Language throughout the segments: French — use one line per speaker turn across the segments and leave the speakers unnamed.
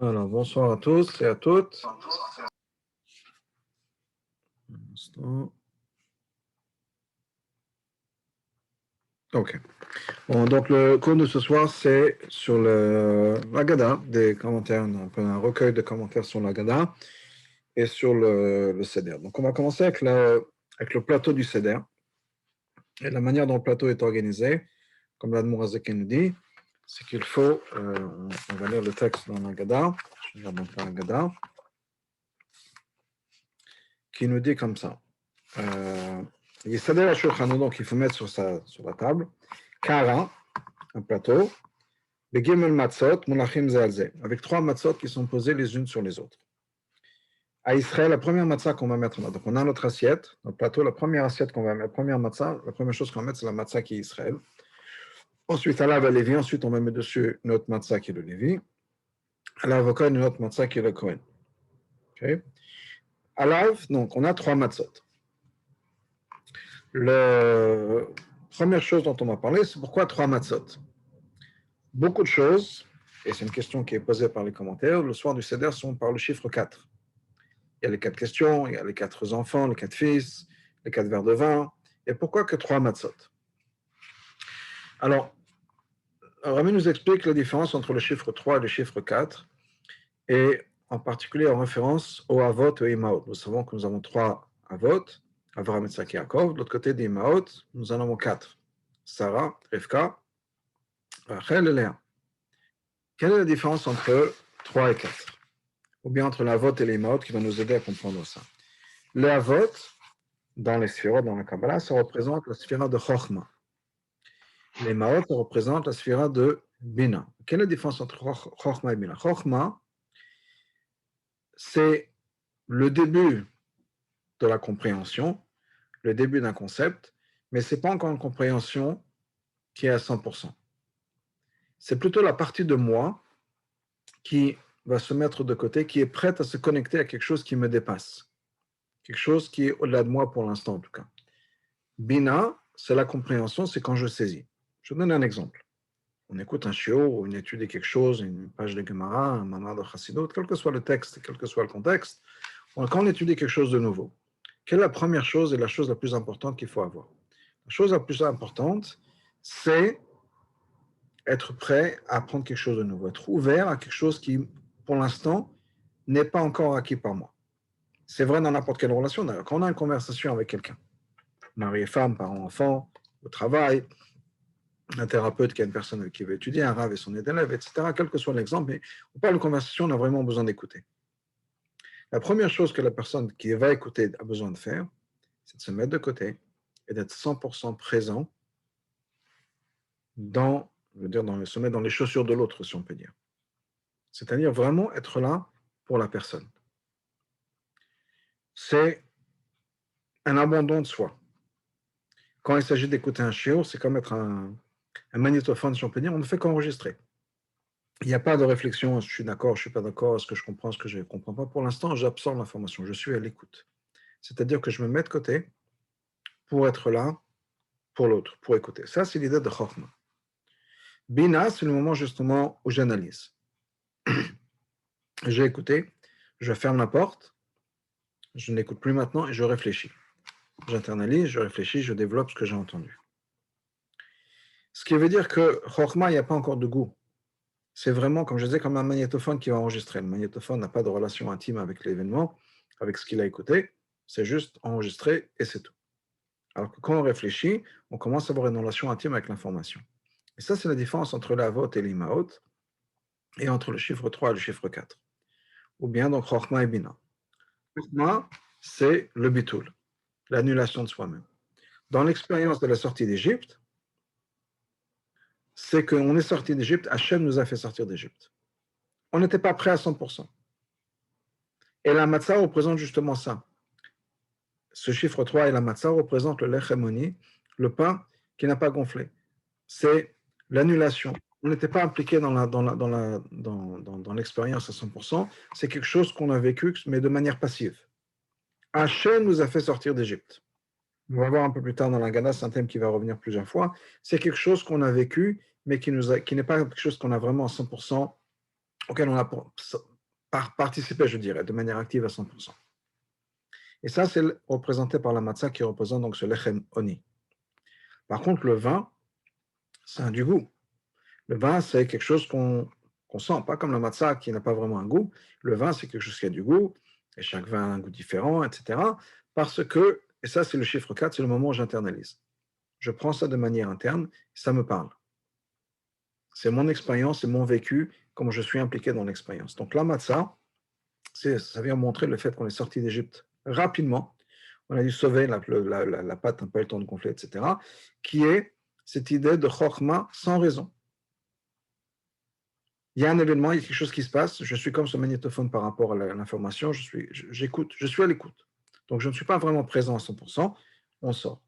Alors, bonsoir à tous et à toutes. Un instant. OK. Bon, donc, le cours de ce soir, c'est sur l'Agada, des commentaires, un recueil de commentaires sur l'Agada et sur le Seder. Donc, on va commencer avec le plateau du Seder et la manière dont le plateau est organisé. Comme l'Admour Azeki nous dit, c'est qu'il faut, on va lire le texte dans l'Agada, je regarde donc l'Agada, qui nous dit comme ça. Donc il faut mettre sur la table, Kara, un plateau, les Gimel Matzot, Mulachim Zealze, avec 3 matzot qui sont posées les unes sur les autres. À Israël, la première matzah qu'on va mettre là, donc on a notre assiette, notre plateau, la première assiette qu'on va mettre, la première matzah, la première chose qu'on va mettre, c'est la matzah qui est Israël. Ensuite, à la Lévi, ensuite on va mettre dessus notre matzah qui est le Lévi. À la Kohen, une autre matzah qui est le Kohen. Okay. À l'Av, donc on a 3 matzot. La première chose dont on va parler, c'est pourquoi 3 matzot. Beaucoup de choses, et c'est une question qui est posée par les commentaires, le soir du Seder sont par le chiffre 4. Il y a les 4 questions, il y a les 4 enfants, les 4 fils, les 4 verres de vin, et pourquoi que 3 matzot? Alors, Rami nous explique la différence entre le chiffre 3 et le chiffre 4, et en particulier en référence aux Avot et aux Imaot. Nous savons que nous avons 3 Avot, Avraham, Yitzhak et Yaakov. De l'autre côté des Imaot, nous en avons 4. Sarah, Rivka, Rachel et Léa. Quelle est la différence entre 3 et 4? Ou bien entre l'Avot et les Imaot qui va nous aider à comprendre ça. Les Avot, dans les Sphirot, dans la Kabbalah, ça représente la Sphira de Chochma. Les Imaot, ça représente la Sphira de Bina. Quelle est la différence entre Chochma et Bina? Chochma, c'est le début de la compréhension, le début d'un concept, mais ce n'est pas encore une compréhension qui est à 100%. C'est plutôt la partie de moi qui va se mettre de côté, qui est prête à se connecter à quelque chose qui me dépasse, quelque chose qui est au-delà de moi pour l'instant en tout cas. Bina, c'est la compréhension, c'est quand je saisis. Je donne un exemple. On écoute un shiur, ou on étudie quelque chose, une page de Gemara, un mamar de Chassidut, quel que soit le texte, quel que soit le contexte, quand on étudie quelque chose de nouveau, quelle est la première chose et la chose la plus importante qu'il faut avoir? La chose la plus importante, c'est être prêt à apprendre quelque chose de nouveau, être ouvert à quelque chose qui, pour l'instant, n'est pas encore acquis par moi. C'est vrai dans n'importe quelle relation. D'ailleurs, quand on a une conversation avec quelqu'un, mari et femme, parents, enfants, au travail, un thérapeute qui a une personne qui veut étudier, un rave et son élève, etc., quel que soit l'exemple, mais on parle de conversation, on a vraiment besoin d'écouter. La première chose que la personne qui va écouter a besoin de faire, c'est de se mettre de côté et d'être 100% présent se mettre dans les chaussures de l'autre, si on peut dire. C'est-à-dire vraiment être là pour la personne. C'est un abandon de soi. Quand il s'agit d'écouter un shiur, c'est comme être un magnétophone, si on peut dire, on ne fait qu'enregistrer. Il n'y a pas de réflexion, je suis d'accord, je ne suis pas d'accord, est-ce que je comprends, est-ce que je ne comprends pas. Pour l'instant, j'absorbe l'information, je suis à l'écoute. C'est-à-dire que je me mets de côté pour être là pour l'autre, pour écouter. Ça, c'est l'idée de Chokhmah. Bina, c'est le moment justement où j'analyse. J'ai écouté, je ferme la porte, je n'écoute plus maintenant et je réfléchis. J'internalise, je réfléchis, je développe ce que j'ai entendu. Ce qui veut dire que Chokhmah, il n'y a pas encore de goût. C'est vraiment, comme je disais, comme un magnétophone qui va enregistrer. Le magnétophone n'a pas de relation intime avec l'événement, avec ce qu'il a écouté. C'est juste enregistrer et c'est tout. Alors que quand on réfléchit, on commence à avoir une relation intime avec l'information. Et ça, c'est la différence entre l'avot et l'imaot, et entre le chiffre 3 et le chiffre 4. Ou bien donc Chokhmah et Bina. Chokhmah, c'est le bitul, l'annulation de soi-même. Dans l'expérience de la sortie d'Égypte, c'est qu'on est sorti d'Égypte, Hachem nous a fait sortir d'Égypte. On n'était pas prêt à 100%. Et la matzah représente justement ça. Ce chiffre 3 et la matzah représentent le lechemoni, le pain qui n'a pas gonflé. C'est l'annulation. On n'était pas impliqué dans l'expérience à 100%. C'est quelque chose qu'on a vécu, mais de manière passive. Hachem nous a fait sortir d'Égypte. On va voir un peu plus tard dans la Gada, c'est un thème qui va revenir plusieurs fois. C'est quelque chose qu'on a vécu, mais qui n'est pas quelque chose qu'on a vraiment à 100%, auquel on a participer, je dirais, de manière active à 100%. Et ça, c'est représenté par la matzah qui représente donc ce lechem oni. Par contre, le vin, ça a du goût. Le vin, c'est quelque chose qu'on sent, pas comme la matzah qui n'a pas vraiment un goût. Le vin, c'est quelque chose qui a du goût, et chaque vin a un goût différent, etc. Parce que, et ça, c'est le chiffre 4, c'est le moment où j'internalise. Je prends ça de manière interne, ça me parle. C'est mon expérience, c'est mon vécu, comment je suis impliqué dans l'expérience. Donc la matzah, ça vient montrer le fait qu'on est sorti d'Égypte rapidement. On a dû sauver la pâte, un peu le temps de gonfler, etc. Qui est cette idée de chokma sans raison. Il y a un événement, il y a quelque chose qui se passe, je suis comme ce magnétophone par rapport à l'information, j'écoute, je suis à l'écoute. Donc je ne suis pas vraiment présent à 100%, on sort.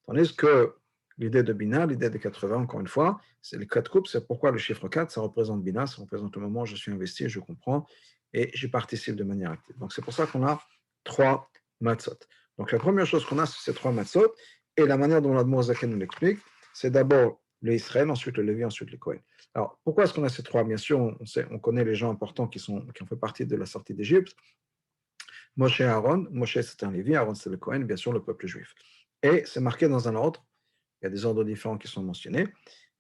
Tandis que l'idée de Bina, l'idée des 80, encore une fois, c'est les 4 coupes, c'est pourquoi le chiffre 4, ça représente Bina, ça représente le moment où je suis investi, je comprends, et j'y participe de manière active. Donc c'est pour ça qu'on a 3 matzot. Donc la première chose qu'on a, c'est ces 3 matzot, et la manière dont l'Admor Zaken nous l'explique, c'est d'abord le Israël, ensuite le Lévi, ensuite le Kohen. Alors pourquoi est-ce qu'on a ces 3? Bien sûr, on connaît les gens importants qui ont fait partie de la sortie d'Égypte. Moshe et Aaron, Moshe c'est un Lévi, Aaron c'est le Kohen, bien sûr le peuple juif. Et c'est marqué dans un ordre, il y a des ordres différents qui sont mentionnés,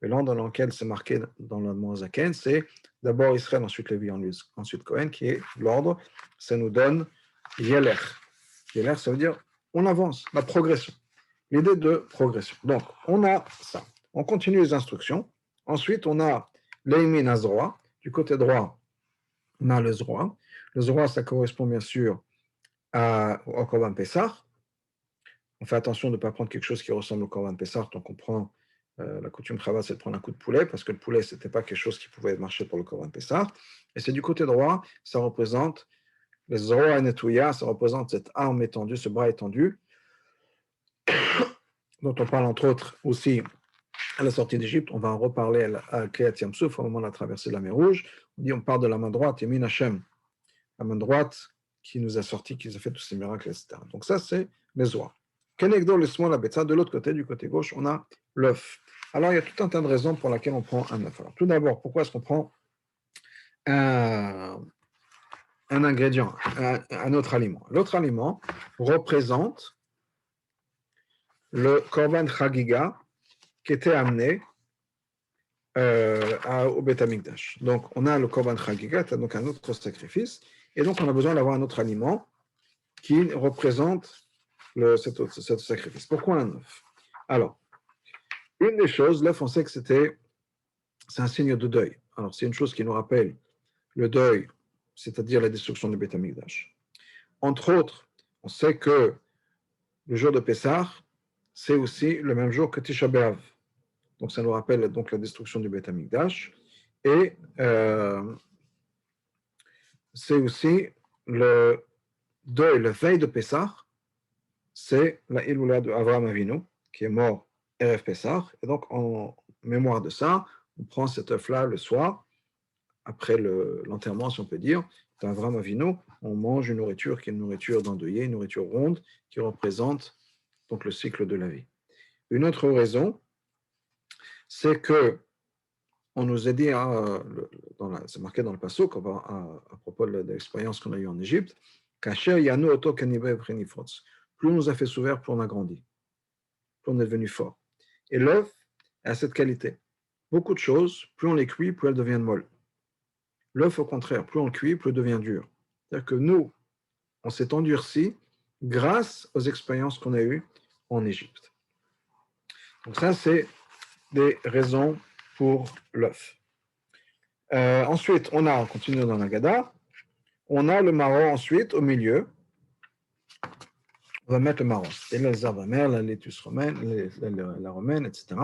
mais l'ordre dans lequel c'est marqué dans l'Admor Zaken, c'est d'abord Israël, ensuite Lévi, ensuite Kohen, qui est l'ordre, ça nous donne Yeler. Yeler, ça veut dire on avance, la progression, l'idée de progression. Donc, on a ça. On continue les instructions. Ensuite, on a l'Eimin Azroa. Du côté droit, on a le Zroa. Le Zroa, ça correspond bien sûr au Korban Pessah. On fait attention de ne pas prendre quelque chose qui ressemble au Korban Pessah, donc on prend la coutume Chava, c'est de prendre un coup de poulet, parce que le poulet, ce n'était pas quelque chose qui pouvait marcher pour le Korban Pessah. Et c'est du côté droit, ça représente le Zroa Netouya, ça représente cette arme étendue, ce bras étendu, dont on parle entre autres aussi à la sortie d'Égypte. On va en reparler à Kriyat Yamsouf, au moment de la traversée de la mer Rouge. On parle de la main droite, Yemin Hashem, la main droite qui nous a sorti, qui nous a fait tous ces miracles, etc. Donc ça, c'est les Zohar. Kenegdo le la betza. De l'autre côté, du côté gauche, on a l'œuf. Alors, il y a tout un tas de raisons pour lesquelles on prend un œuf. Alors, tout d'abord, pourquoi est-ce qu'on prend un ingrédient, un autre aliment? L'autre aliment représente le Korban Chagiga qui était amené au Beth Amikdash. Donc, on a le Korban Chagiga, donc un autre sacrifice, et donc on a besoin d'avoir un autre aliment qui représente ce sacrifice. Pourquoi un œuf? Alors, une des choses, l'œuf, on sait que c'est un signe de deuil. Alors, c'est une chose qui nous rappelle le deuil, c'est-à-dire la destruction du Beth Amikdash. Entre autres, on sait que le jour de Pessah, c'est aussi le même jour que Tisha B'Av. Donc, ça nous rappelle donc la destruction du Beth Amikdash. Et c'est aussi le deuil, la veille de Pessah, c'est la Iloula de Avraham Avinu, qui est mort Erev Pessah. Et donc, en mémoire de ça, on prend cet œuf-là le soir, après l'enterrement, si on peut dire, d'Avraham Avinu, on mange une nourriture qui est une nourriture d'endeuillé, une nourriture ronde, qui représente donc le cycle de la vie. Une autre raison, c'est que on nous a dit, c'est marqué dans le Passouk, à propos de l'expérience qu'on a eue en Égypte, Kacher Yanu Oto Kanibe Prenifrots. Plus on nous a fait s'ouvrir, plus on a grandi, plus on est devenu fort. Et l'œuf a cette qualité. Beaucoup de choses, plus on les cuit, plus elles deviennent molles. L'œuf, au contraire, plus on le cuit, plus il devient dur. C'est-à-dire que nous, on s'est endurci grâce aux expériences qu'on a eues en Égypte. Donc ça, c'est des raisons pour l'œuf. Ensuite, on continue dans la Gada, on a le marron ensuite au milieu. On va mettre le marron. C'est les arbres-mères, la laitue romaine, la romaine, etc.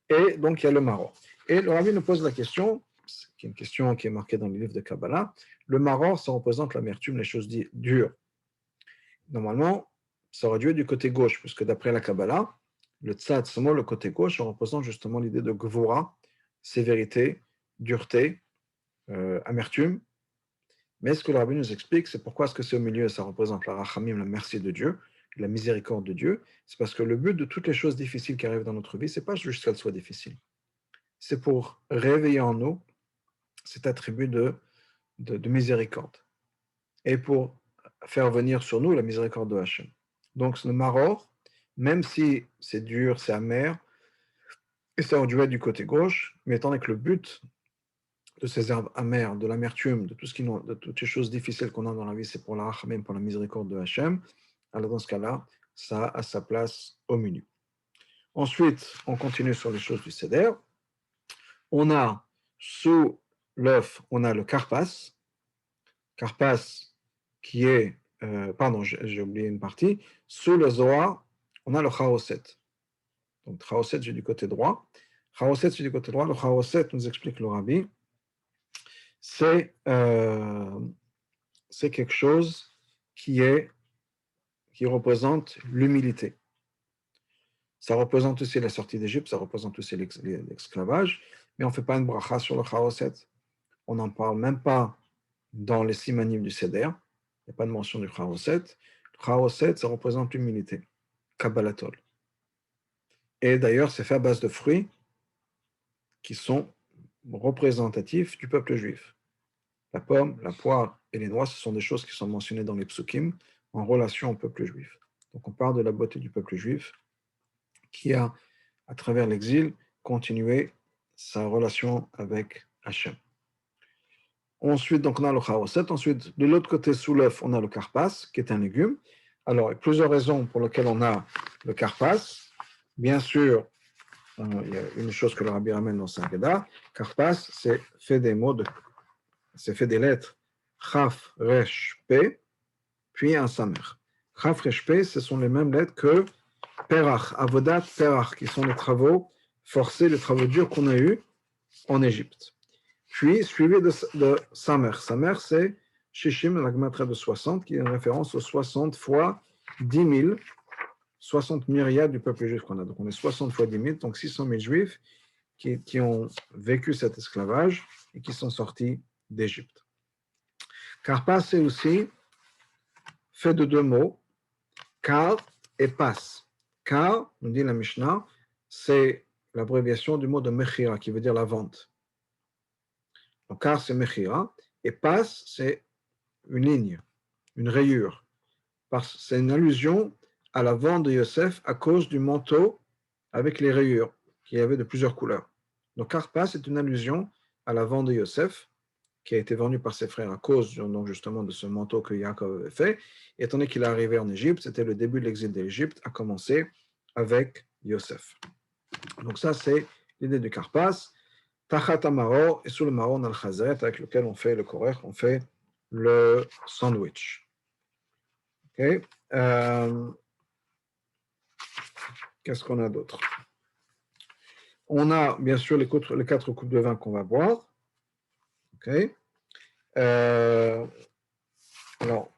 Et donc, il y a le marron. Et le rabbi nous pose la question, qui est une question qui est marquée dans le livre de Kabbalah. Le marron, ça représente l'amertume, les choses dures. Normalement, ça aurait dû être du côté gauche, puisque d'après la Kabbalah, le tzad, le côté gauche, ça représente justement l'idée de gvura, sévérité, dureté, amertume. Mais ce que le rabbi nous explique, c'est pourquoi est-ce que c'est au milieu, ça représente la rachamim, la merci de Dieu, la miséricorde de Dieu. C'est parce que le but de toutes les choses difficiles qui arrivent dans notre vie, c'est pas juste qu'elles soient difficiles. C'est pour réveiller en nous cet attribut de de miséricorde et pour faire venir sur nous la miséricorde de Hachem. Donc, le maror, même si c'est dur, c'est amer, et ça aurait dû être du côté gauche, mais étant donné que le but de ces herbes amères, de l'amertume, de toutes les choses difficiles qu'on a dans la vie, c'est pour la rachamim, pour la miséricorde de Hachem, alors dans ce cas-là, ça a sa place au milieu. Ensuite, on continue sur les choses du Seder. On a, sous l'œuf, on a le karpas. Karpas, qui est, pardon, j'ai oublié une partie. Sous le Zohar, on a le chaoset. Donc, chaoset, j'ai du côté droit. Chaoset, j'ai du côté droit. Le chaoset, nous explique le Rabbi, c'est quelque chose qui représente l'humilité. Ça représente aussi la sortie d'Égypte, ça représente aussi l'esclavage, mais on ne fait pas une bracha sur le chaoset. On n'en parle même pas dans les simanim du Seder. Il n'y a pas de mention du chaoset. Le chaoset, ça représente l'humilité. Kabbalatol. Et d'ailleurs, c'est fait à base de fruits qui sont représentatifs du peuple juif. La pomme, la poire et les noix, ce sont des choses qui sont mentionnées dans les psukim en relation au peuple juif. Donc on parle de la beauté du peuple juif qui a, à travers l'exil, continué sa relation avec Hachem. Ensuite, donc, on a le chaoset. Ensuite, de l'autre côté, sous l'œuf, on a le karpas, qui est un légume. Alors, il y a plusieurs raisons pour lesquelles on a le karpas. Bien sûr, il y a une chose que le Rabbi ramène dans Sagada. Karpas, c'est fait des mots, c'est fait des lettres Chaf, Resh, P, puis un Samer. Chaf, Resh, P, ce sont les mêmes lettres que Perach, Avodat, Perach, qui sont les travaux forcés, les travaux durs qu'on a eus en Égypte. Puis, suivi de Samer. Samer, c'est Shishim, la Gematra de 60, qui est une référence aux 60 fois 10 000, 60 myriades du peuple juif qu'on a. Donc, on est 60 fois 10 000, donc 600 000 juifs qui ont vécu cet esclavage et qui sont sortis d'Égypte. Karpas, c'est aussi fait de deux mots, kar et pas. Kar, nous dit la Mishnah, c'est l'abréviation du mot de mechira, qui veut dire la vente. Donc, kar, c'est mechira, et pas, c'est une ligne, une rayure. C'est une allusion à la vente de Yosef à cause du manteau avec les rayures, qu'il y avait de plusieurs couleurs. Donc, karpas, c'est une allusion à la vente de Yosef, qui a été vendu par ses frères à cause donc justement de ce manteau que Yaakov avait fait. Et étant donné qu'il est arrivé en Égypte, c'était le début de l'exil d'Égypte, a commencé avec Yosef. Donc ça, c'est l'idée du karpas. Tachat amaro, et sous le marron, on a le chazet, avec lequel on fait le korech, on fait le sandwich. Okay. Qu'est-ce qu'on a d'autre? On a bien sûr les 4 coupes de vin qu'on va boire. Okay. Alors,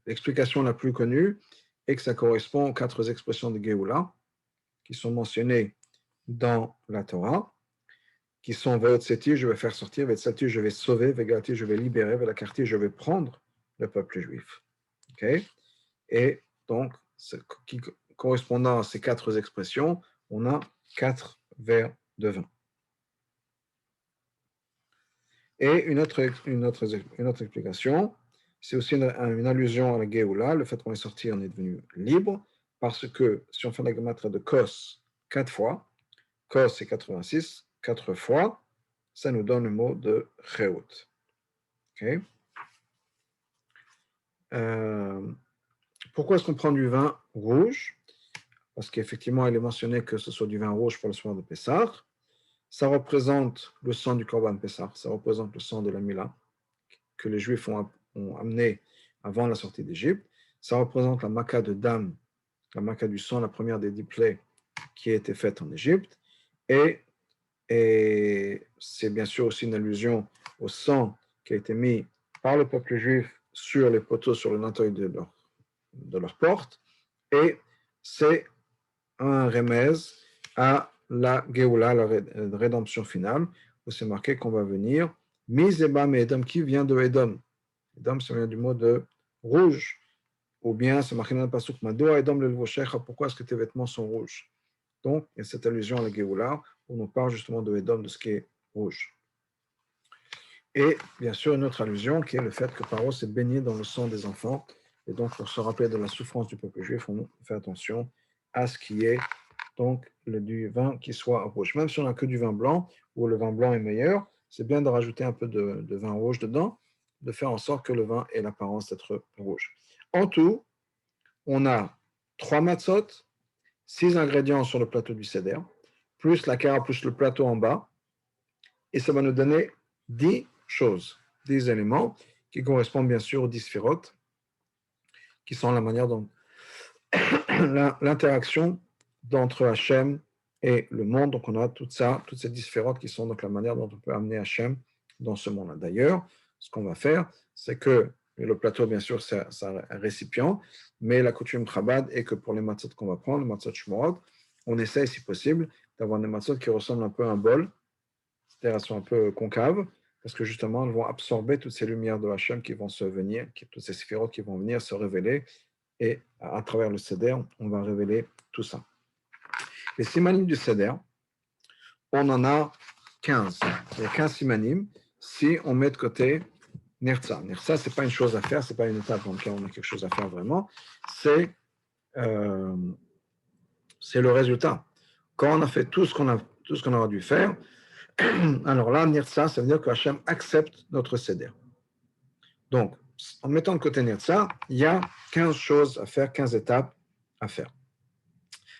l'explication la plus connue est que ça correspond aux 4 expressions de Géoula qui sont mentionnées dans la Torah, qui sont Veotseti, je vais faire sortir, Vetsati, je vais sauver, Vegati, je vais libérer, Velakarti, je vais prendre le peuple juif. Okay. Et donc, correspondant à ces 4 expressions, on a 4 verres de vin. Et une autre explication, c'est aussi une allusion à la Géoula, le fait qu'on est sorti, on est devenu libre, parce que si on fait la gematra de Kos 4 fois, Kos c'est 86, 4 fois, ça nous donne le mot de Cheut. Okay. Pourquoi est-ce qu'on prend du vin rouge? Parce qu'effectivement, il est mentionné que ce soit du vin rouge pour le soir de Pessah. Ça représente le sang du Korban Pessah, ça représente le sang de la Mila que les Juifs ont amené avant la sortie d'Égypte. Ça représente la Maca de Dam, la Maca du sang, la première des 10 plaies qui a été faite en Égypte. Et c'est bien sûr aussi une allusion au sang qui a été mis par le peuple juif sur les poteaux sur le linteau de leur porte. Et c'est un remède à la Géoula, la rédemption finale, où c'est marqué qu'on va venir. Mizeba me Edom, qui vient de Edom. Edom, ça vient du mot de rouge. Ou bien, c'est marqué dans le pasuk, Madoa Edom le Lvoshecha, pourquoi est-ce que tes vêtements sont rouges? Donc, il y a cette allusion à la Géoula, où on parle justement de Edom, de ce qui est rouge. Et bien sûr, une autre allusion qui est le fait que Paro s'est baigné dans le sang des enfants. Et donc, pour se rappeler de la souffrance du peuple juif, on fait attention à ce qui est donc du vin qui soit rouge. Même si on n'a que du vin blanc, ou le vin blanc est meilleur, c'est bien de rajouter un peu de vin rouge dedans, de faire en sorte que le vin ait l'apparence d'être rouge. En tout, on a 3 matzot, 6 ingrédients sur le plateau du seder, plus la kara, plus le plateau en bas, et ça va nous donner 10 choses, 10 éléments qui correspondent bien sûr aux 10 sphirotes, qui sont la manière dont l'interaction d'entre Hachem et le monde. Donc on a tout ça, toutes ces 10 sphirotes qui sont donc la manière dont on peut amener Hachem dans ce monde-là. D'ailleurs, ce qu'on va faire, c'est que le plateau, bien sûr, c'est un récipient, mais la coutume Chabad est que pour les matzot qu'on va prendre, les matzot Shmorot, on essaye, si possible, d'avoir des matzot qui ressemblent un peu à un bol, c'est-à-dire elles sont un peu concaves, parce que justement, elles vont absorber toutes ces lumières de Hachem qui vont se venir, toutes ces sphirotes qui vont venir se révéler, et à travers le Seder, on va révéler tout ça. Les simanim du Seder, on en a 15. Il y a 15 simanim si on met de côté Nertza. Nertza, ce n'est pas une chose à faire, ce n'est pas une étape dans laquelle on a quelque chose à faire vraiment, c'est le résultat. Quand on a fait tout ce qu'on aura dû faire, alors là, Nertza, ça veut dire que Hachem accepte notre Seder. Donc, en mettant de côté Nertza, il y a 15 choses à faire, 15 étapes à faire.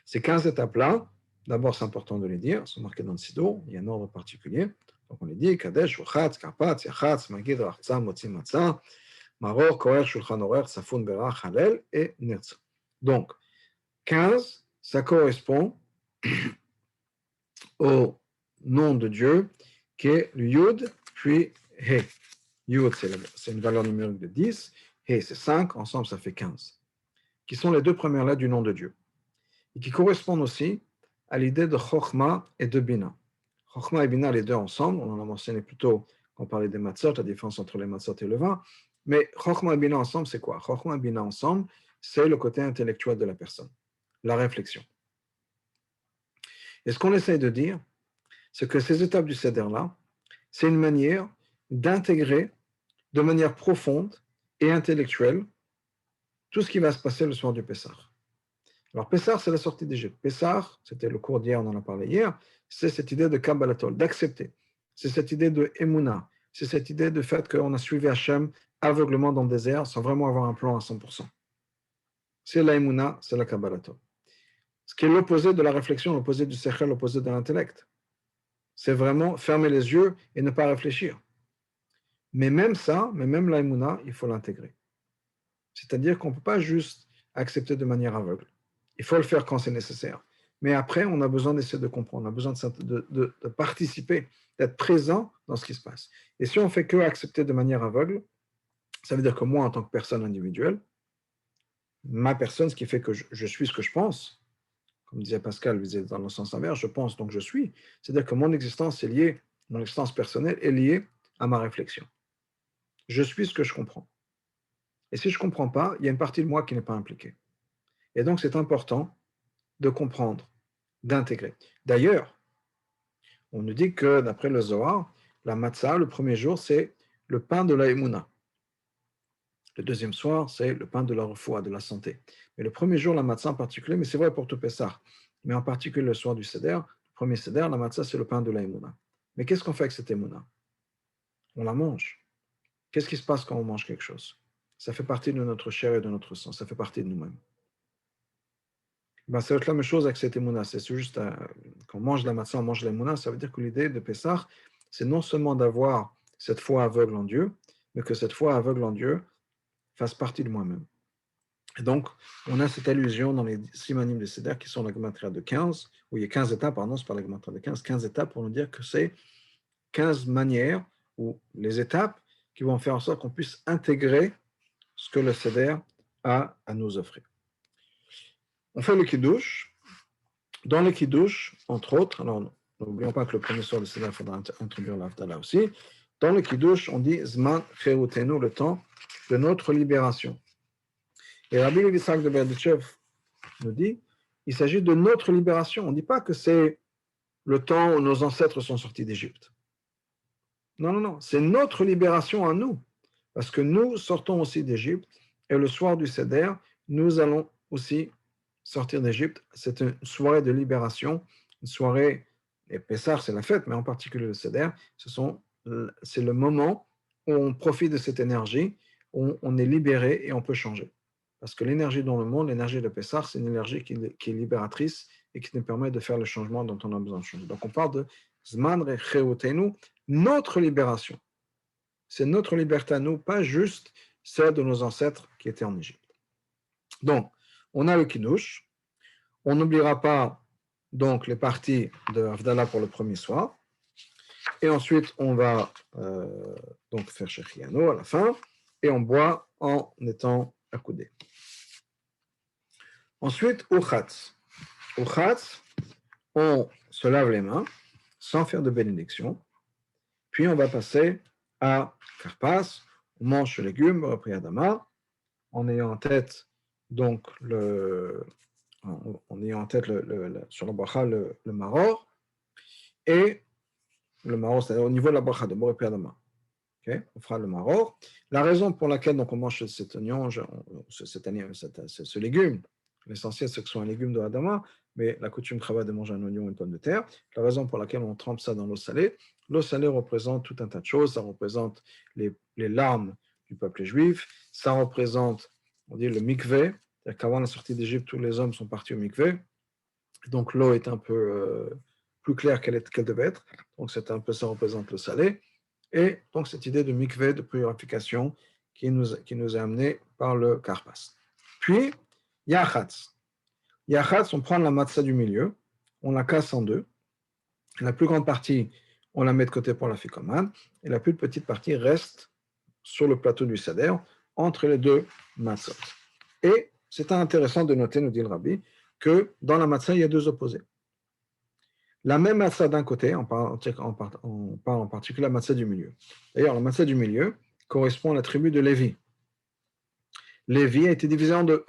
Ces 15 étapes-là, d'abord, c'est important de les dire, sont marquées dans le Sidour, il y a un ordre particulier. Donc, on les dit Kadesh, Wachatz, Karpatz, Yachatz, Magid, Rachza, Motzi, Matzah, Maror, Koher, Shulchan Orer, Safun, Berach, Halel et Nertza. Donc, 15, ça correspond au nom de Dieu qui est le Yud, puis He. Yud, c'est une valeur numérique de 10, He, c'est 5, ensemble, ça fait 15, qui sont les deux premières lettres du nom de Dieu, et qui correspondent aussi à l'idée de Chokhmah et de Bina. Chokhmah et Bina, les deux ensemble, on en a mentionné plus tôt quand on parlait des matzot, la différence entre les matzot et le vin, mais Chokhmah et Bina ensemble, c'est quoi? Chokhmah et Bina ensemble, c'est le côté intellectuel de la personne, la réflexion. Et ce qu'on essaye de dire, c'est que ces étapes du Seder-là, c'est une manière d'intégrer de manière profonde et intellectuelle tout ce qui va se passer le soir du Pessah. Alors, Pessah, c'est la sortie d'Égypte. Pessah, c'était le cours d'hier, on en a parlé hier, c'est cette idée de Kabbalatol, d'accepter. C'est cette idée de Emouna. C'est cette idée de fait qu'on a suivi Hachem aveuglement dans le désert sans vraiment avoir un plan à 100%. C'est la Emouna, c'est la Kabbalatol. Ce qui est l'opposé de la réflexion, l'opposé du Sechel, l'opposé de l'intellect. C'est vraiment fermer les yeux et ne pas réfléchir. Mais même ça, mais même la Emouna, il faut l'intégrer. C'est-à-dire qu'on ne peut pas juste accepter de manière aveugle. Il faut le faire quand c'est nécessaire. Mais après, on a besoin d'essayer de comprendre, on a besoin de participer, d'être présent dans ce qui se passe. Et si on ne fait que accepter de manière aveugle, ça veut dire que moi, en tant que personne individuelle, ma personne, ce qui fait que je suis ce que je pense, comme disait Pascal, dans le sens inverse, je pense donc je suis, c'est-à-dire que mon existence est liée, mon existence personnelle est liée à ma réflexion. Je suis ce que je comprends. Et si je ne comprends pas, il y a une partie de moi qui n'est pas impliquée. Et donc, c'est important de comprendre, d'intégrer. D'ailleurs, on nous dit que, d'après le Zohar, la matzah, le premier jour, c'est le pain de la Emouna. Le deuxième soir, c'est le pain de la refoua, de la santé. Mais le premier jour, la matzah en particulier, mais c'est vrai pour tout Pessah, mais en particulier le soir du Seder, le premier Seder, la matzah, c'est le pain de la Emouna. Mais qu'est-ce qu'on fait avec cette Emouna? On la mange. Qu'est-ce qui se passe quand on mange quelque chose? Ça fait partie de notre chair et de notre sang, ça fait partie de nous-mêmes. Ben, ça va être la même chose avec cette émouna. C'est juste quand on mange la matzah, on mange l'émouna, ça veut dire que l'idée de Pessah, c'est non seulement d'avoir cette foi aveugle en Dieu, mais que cette foi aveugle en Dieu fasse partie de moi-même. Et donc, on a cette allusion dans les simanim de Seder qui sont la gematria de 15, où il y a 15 étapes, pardon, c'est pas la gematria de 15 étapes pour nous dire que c'est 15 manières ou les étapes qui vont faire en sorte qu'on puisse intégrer ce que le Seder a à nous offrir. On fait le Kiddush. Dans le Kiddush, entre autres, alors n'oublions pas que le premier soir de Seder, il faudra introduire l'Avdala aussi. Dans le Kiddush, on dit Zman Cherutenu, le temps de notre libération. Et Rabbi Yitzhak de Berditchev nous dit il s'agit de notre libération. On ne dit pas que c'est le temps où nos ancêtres sont sortis d'Égypte. Non, non, non. C'est notre libération à nous. Parce que nous sortons aussi d'Égypte. Et le soir du Seder, nous allons aussi sortir d'Égypte. C'est une soirée de libération. Une soirée, et Pessah, c'est la fête, mais en particulier le Seder, c'est le moment où on profite de cette énergie, où on est libéré et on peut changer. Parce que l'énergie dans le monde, l'énergie de Pessah, c'est une énergie qui est libératrice et qui nous permet de faire le changement dont on a besoin de changer. Donc on parle de Zman Recheutenu, notre libération. C'est notre liberté à nous, pas juste celle de nos ancêtres qui étaient en Égypte. Donc, on a le Kiddush. On n'oubliera pas donc les parties de Havdalah pour le premier soir. Et ensuite, on va donc faire Shechiano à la fin. Et on boit en étant accoudé. Ensuite, au Khatz. Au Khatz, on se lave les mains sans faire de bénédiction. Puis on va passer à Karpas. On mange le légume, repris Adama, en ayant en tête donc en ayant en tête sur la bracha le maror, et le maror, c'est-à-dire au niveau de la bracha de repris Adama. Okay, on fera le maror. La raison pour laquelle donc, on mange cet oignon, ce légume, l'essentiel c'est que ce soit un légume de Adama, mais la coutume Chava de manger un oignon et une pomme de terre. La raison pour laquelle on trempe ça dans l'eau salée représente tout un tas de choses. Ça représente les larmes du peuple juif. Ça représente, on dit, le mikvé. C'est-à-dire qu'avant la sortie d'Égypte, tous les hommes sont partis au mikvé. Donc l'eau est un peu plus claire qu'elle devait être. Donc c'est un peu, ça représente le salé. Et donc cette idée de mikvé, de purification, qui nous est amenée par le karpas. Puis, yachatz. Yachatz, on prend la matzah du milieu, on la casse en deux. La plus grande partie, on la met de côté pour la ficomane, et la plus petite partie reste sur le plateau du seder, entre les deux matzot. Et c'est intéressant de noter, nous dit le rabbi, que dans la matzah, il y a deux opposés. La même matzah d'un côté, on parle en particulier de la matzah du milieu. D'ailleurs, la matzah du milieu correspond à la tribu de Lévi. Lévi a été divisé en deux,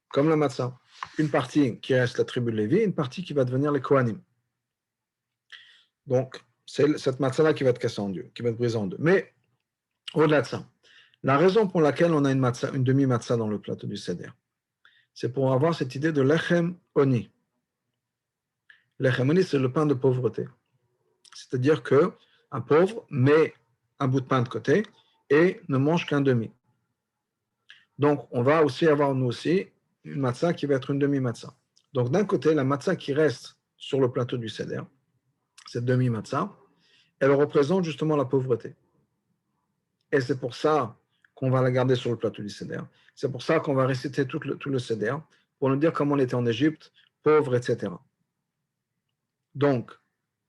comme la matzah. Une partie qui reste la tribu de Lévi, une partie qui va devenir les Kohanim. Donc, c'est cette matzah-là qui va être cassée en deux, qui va être brisée en deux. Mais, au-delà de ça, la raison pour laquelle on a une demi-matzah dans le plateau du Seder, c'est pour avoir cette idée de lechem oni. Lechem oni, c'est le pain de pauvreté. C'est-à-dire qu'un pauvre met un bout de pain de côté et ne mange qu'un demi. Donc, on va aussi avoir, nous aussi, une matzah qui va être une demi-matzah. Donc, d'un côté, la matzah qui reste sur le plateau du Seder, cette demi-matzah, elle représente justement la pauvreté. Et c'est pour ça qu'on va la garder sur le plateau du Seder. C'est pour ça qu'on va réciter tout le Seder, pour nous dire comment on était en Égypte, pauvre, etc. Donc,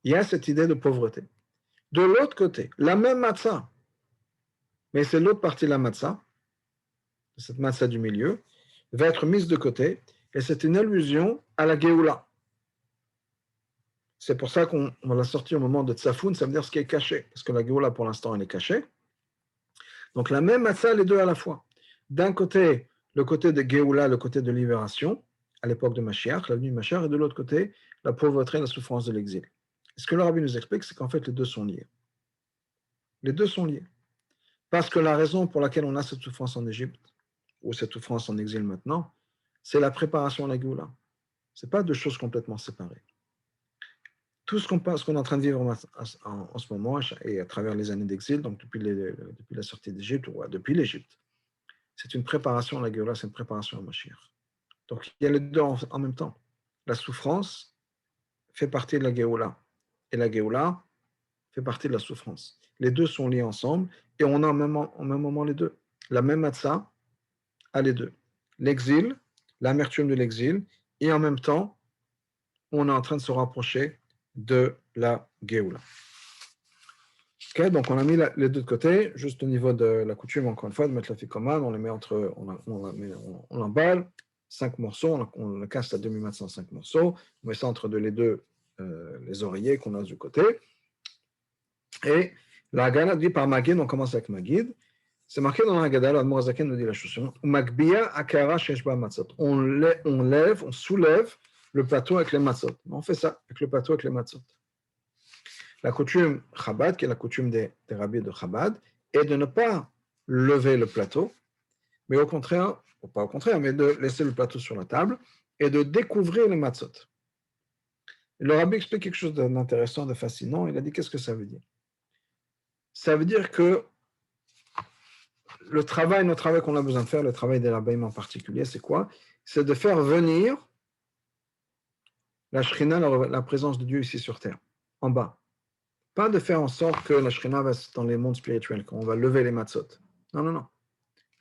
il y a cette idée de pauvreté. De l'autre côté, la même matzah, mais c'est l'autre partie de la matzah, cette matzah du milieu, va être mise de côté, et c'est une allusion à la Géoula. C'est pour ça qu'on va la sortir au moment de Tsafoun, ça veut dire ce qui est caché, parce que la Géoula, pour l'instant, elle est cachée. Donc la même matzah, les deux à la fois. D'un côté, le côté de Géoula, le côté de libération, à l'époque de Mashiach, la venue de Mashiach, et de l'autre côté, la pauvreté et la souffrance de l'exil. Et ce que le rabbi nous explique, c'est qu'en fait, les deux sont liés. Les deux sont liés. Parce que la raison pour laquelle on a cette souffrance en Égypte, ou cette souffrance en exil maintenant, c'est la préparation à la Géoula. Ce n'est pas deux choses complètement séparées. Tout ce qu'on est en train de vivre en ce moment, et à travers les années d'exil, donc depuis la sortie d'Égypte, ou depuis l'Égypte, c'est une préparation à la Géoula, c'est une préparation à Mashiach. Donc il y a les deux en même temps. La souffrance fait partie de la Géoula, et la Géoula fait partie de la souffrance. Les deux sont liés ensemble, et on a en même moment les deux. La même matzah a les deux. L'exil, l'amertume de l'exil, et en même temps, on est en train de se rapprocher de la Géoula. Okay, donc on a mis les deux de côté, juste au niveau de la coutume, encore une fois, de mettre la ficomane, on les met on l'emballe, 5 morceaux, on le casse à demi-matzah en 5 morceaux, on met ça entre les oreillers qu'on a du côté. Et la Haggadah dit par Magid, on commence avec Magid. C'est marqué dans la Haggadah, l'Admor HaZaken nous dit la chose suivante. On soulève le plateau avec les matzot. On fait ça avec le plateau avec les matzot. la coutume Chabad, qui est la coutume des rabbis de Chabad, est de ne pas lever le plateau, mais au contraire, ou pas au contraire, mais de laisser le plateau sur la table et de découvrir les matzot. Et le rabbi explique quelque chose d'intéressant, de fascinant. Il a dit, qu'est-ce que ça veut dire? Ça veut dire que notre travail qu'on a besoin de faire, le travail des rabbins en particulier, c'est quoi? C'est de faire venir la Shrina, la présence de Dieu ici sur terre, en bas. Pas de faire en sorte que la Shrina va dans les mondes spirituels, qu'on va lever les matzot. Non, non, non.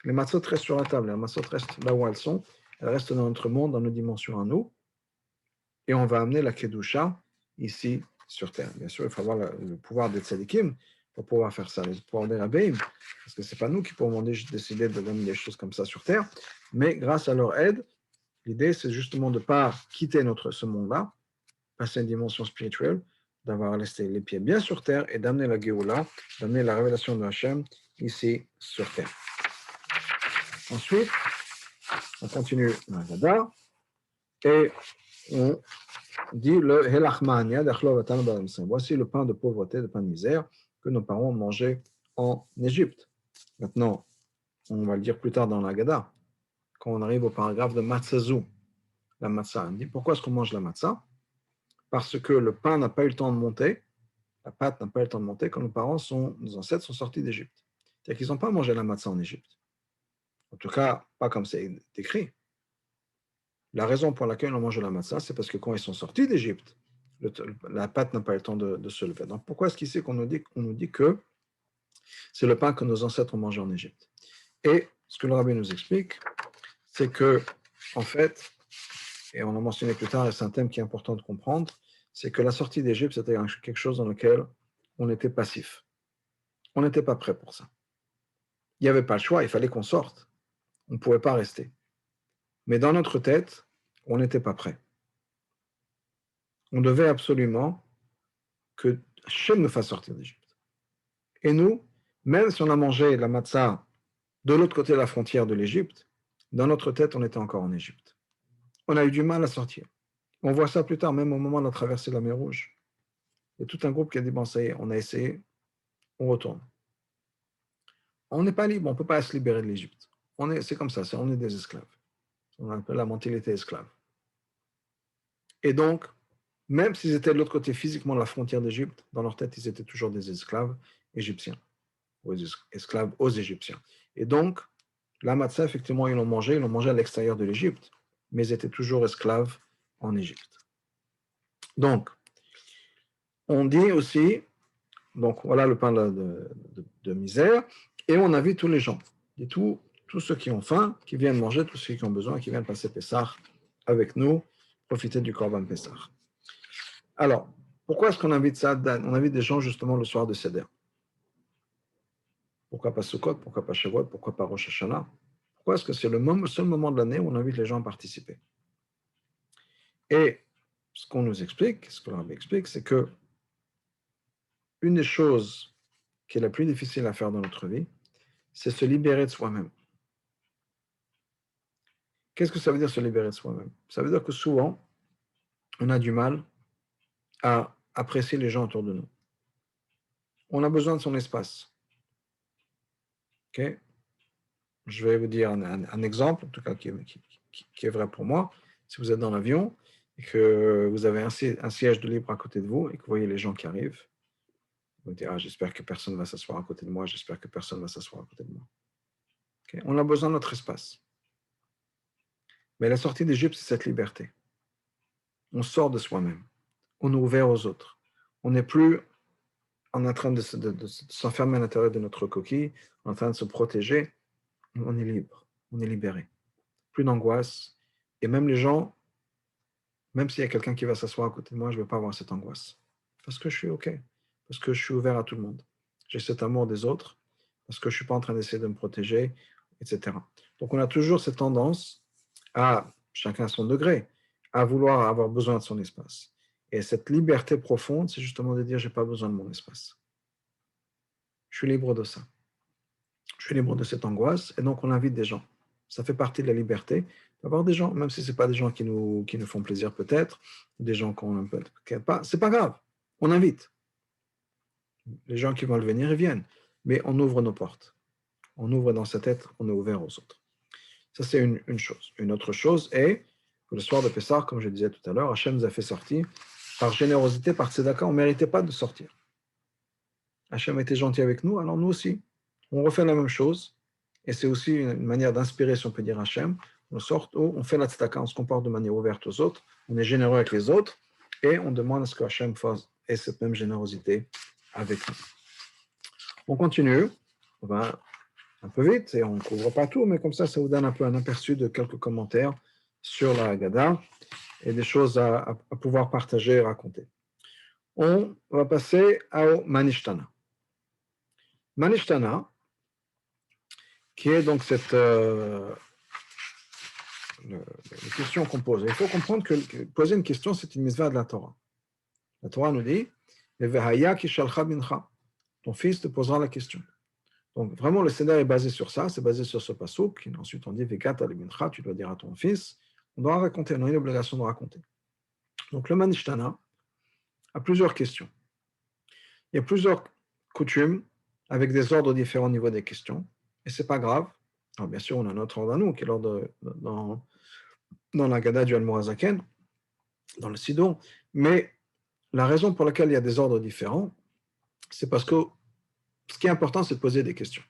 Les matzot restent sur la table, les matzot restent là où elles sont, elles restent dans notre monde, dans nos dimensions à nous, et on va amener la Kedusha ici sur terre. Bien sûr, il faut avoir le pouvoir des tzadikim pour pouvoir faire ça, le pouvoir des rabbins, parce que ce n'est pas nous qui pouvons décider de donner des choses comme ça sur terre, mais grâce à leur aide, l'idée c'est justement de ne pas quitter ce monde-là, passer une dimension spirituelle, d'avoir laissé les pieds bien sur terre et d'amener la Géoula, d'amener la révélation de Hachem ici sur terre. Ensuite, on continue l'Agada et on dit le Helachmania d'Achlovatan Balamsin. Voici le pain de pauvreté, le pain de misère que nos parents ont mangé en Égypte. Maintenant, on va le dire plus tard dans l'Agada, quand on arrive au paragraphe de Matzazou, la matzah. On dit pourquoi est-ce qu'on mange la matzah? Parce que le pain n'a pas eu le temps de monter, la pâte n'a pas eu le temps de monter quand nos ancêtres sont sortis d'Égypte. C'est-à-dire qu'ils n'ont pas mangé la matzah en Égypte. En tout cas, pas comme c'est écrit. La raison pour laquelle on mange la matzah, c'est parce que quand ils sont sortis d'Égypte, la pâte n'a pas eu le temps de se lever. Donc pourquoi est-ce qu'ici qu'on nous dit que c'est le pain que nos ancêtres ont mangé en Égypte? Et ce que le rabbin nous explique, c'est que, en fait, et on l'a mentionné plus tard, et c'est un thème qui est important de comprendre, c'est que la sortie d'Égypte, c'était quelque chose dans lequel on était passif. On n'était pas prêt pour ça. Il n'y avait pas le choix, il fallait qu'on sorte. On ne pouvait pas rester. Mais dans notre tête, on n'était pas prêt. On devait absolument que Hachem nous fasse sortir d'Égypte. Et nous, même si on a mangé la matzah de l'autre côté de la frontière de l'Égypte, dans notre tête, on était encore en Égypte. On a eu du mal à sortir. On voit ça plus tard, même au moment de la traversée de la mer Rouge. Il y a tout un groupe qui a dit, bon, ça y est, on a essayé, on retourne. On n'est pas libre, on ne peut pas se libérer de l'Égypte. C'est comme ça, on est des esclaves. On appelle la mentalité esclave. Et donc, même s'ils étaient de l'autre côté physiquement de la frontière d'Égypte, dans leur tête, ils étaient toujours des esclaves égyptiens, ou des esclaves aux Égyptiens. Et donc, la matzah, effectivement, ils l'ont mangé à l'extérieur de l'Égypte, mais ils étaient toujours esclaves en Égypte. Donc, on dit aussi, donc voilà le pain de misère, et on invite tous les gens, et tous ceux qui ont faim, qui viennent manger, tous ceux qui ont besoin, qui viennent passer Pessah avec nous, profiter du Korban Pessah. Alors, pourquoi est-ce qu'on invite ça? On invite des gens justement le soir de Seder. Pourquoi pas Sukkot? Pourquoi pas Shavuot? Pourquoi pas Rosh Hashanah? Pourquoi est-ce que c'est le seul moment de l'année où on invite les gens à participer? Et ce qu'on nous explique, ce que le Rabbi explique, c'est que une des choses qui est la plus difficile à faire dans notre vie, c'est se libérer de soi-même. Qu'est-ce que ça veut dire se libérer de soi-même? Ça veut dire que souvent, on a du mal à apprécier les gens autour de nous. On a besoin de son espace. Okay? Je vais vous dire un exemple, en tout cas qui est vrai pour moi. Si vous êtes dans l'avion et que vous avez un siège de libre à côté de vous et que vous voyez les gens qui arrivent, vous vous dites, j'espère que personne ne va s'asseoir à côté de moi, j'espère que personne ne va s'asseoir à côté de moi. Okay? On a besoin de notre espace. Mais la sortie d'Égypte, c'est cette liberté. On sort de soi-même. On est ouvert aux autres. On n'est plus en train de s'enfermer à l'intérieur de notre coquille, en train de se protéger. On est libre, on est libéré. Plus d'angoisse. Et même les gens, même s'il y a quelqu'un qui va s'asseoir à côté de moi, je ne veux pas avoir cette angoisse. Parce que je suis OK. Parce que je suis ouvert à tout le monde. J'ai cet amour des autres. Parce que je ne suis pas en train d'essayer de me protéger, etc. Donc on a toujours cette tendance à, chacun à son degré, à vouloir avoir besoin de son espace. Et cette liberté profonde, c'est justement de dire, je n'ai pas besoin de mon espace. Je suis libre de ça. Je suis libre de cette angoisse. Et donc, on invite des gens. Ça fait partie de la liberté d'avoir des gens, même si ce n'est pas des gens qui nous font plaisir peut-être, des gens qu'on n'aime pas. C'est pas grave. On invite. Les gens qui veulent venir, ils viennent. Mais on ouvre nos portes. On ouvre dans sa tête, on est ouvert aux autres. Ça, c'est une chose. Une autre chose est que le soir de Pessah, comme je disais tout à l'heure, Hachem nous a fait sortir par générosité, par tzedaka, on ne méritait pas de sortir. Hachem était gentil avec nous, alors nous aussi. On refait la même chose. Et c'est aussi une manière d'inspirer, si on peut dire, Hachem. On fait la tzedaka, on se comporte de manière ouverte aux autres, on est généreux avec les autres, et on demande à ce que Hachem fasse et cette même générosité avec nous. On continue. On va un peu vite et on ne couvre pas tout, mais comme ça vous donne un peu un aperçu de quelques commentaires sur la Haggadah et des choses à pouvoir partager et raconter. On va passer au Manishtana. Manishtana, qui est donc cette les questions qu'on pose. Il faut comprendre que poser une question, c'est une mitzvah de la Torah. La Torah nous dit ton fils te posera la question. Donc vraiment, le Seder est basé sur ça, c'est basé sur ce passouk. Ensuite, on dit tu dois dire à ton fils. On doit raconter, on a une obligation de raconter. Donc le Manishtana a plusieurs questions. Il y a plusieurs coutumes avec des ordres différents au niveau des questions, et c'est pas grave. Alors bien sûr, on a notre ordre à nous, qui est l'ordre dans la Gada du Al-Mourazaken, dans le Sidon, mais la raison pour laquelle il y a des ordres différents, c'est parce que ce qui est important, c'est de poser des questions.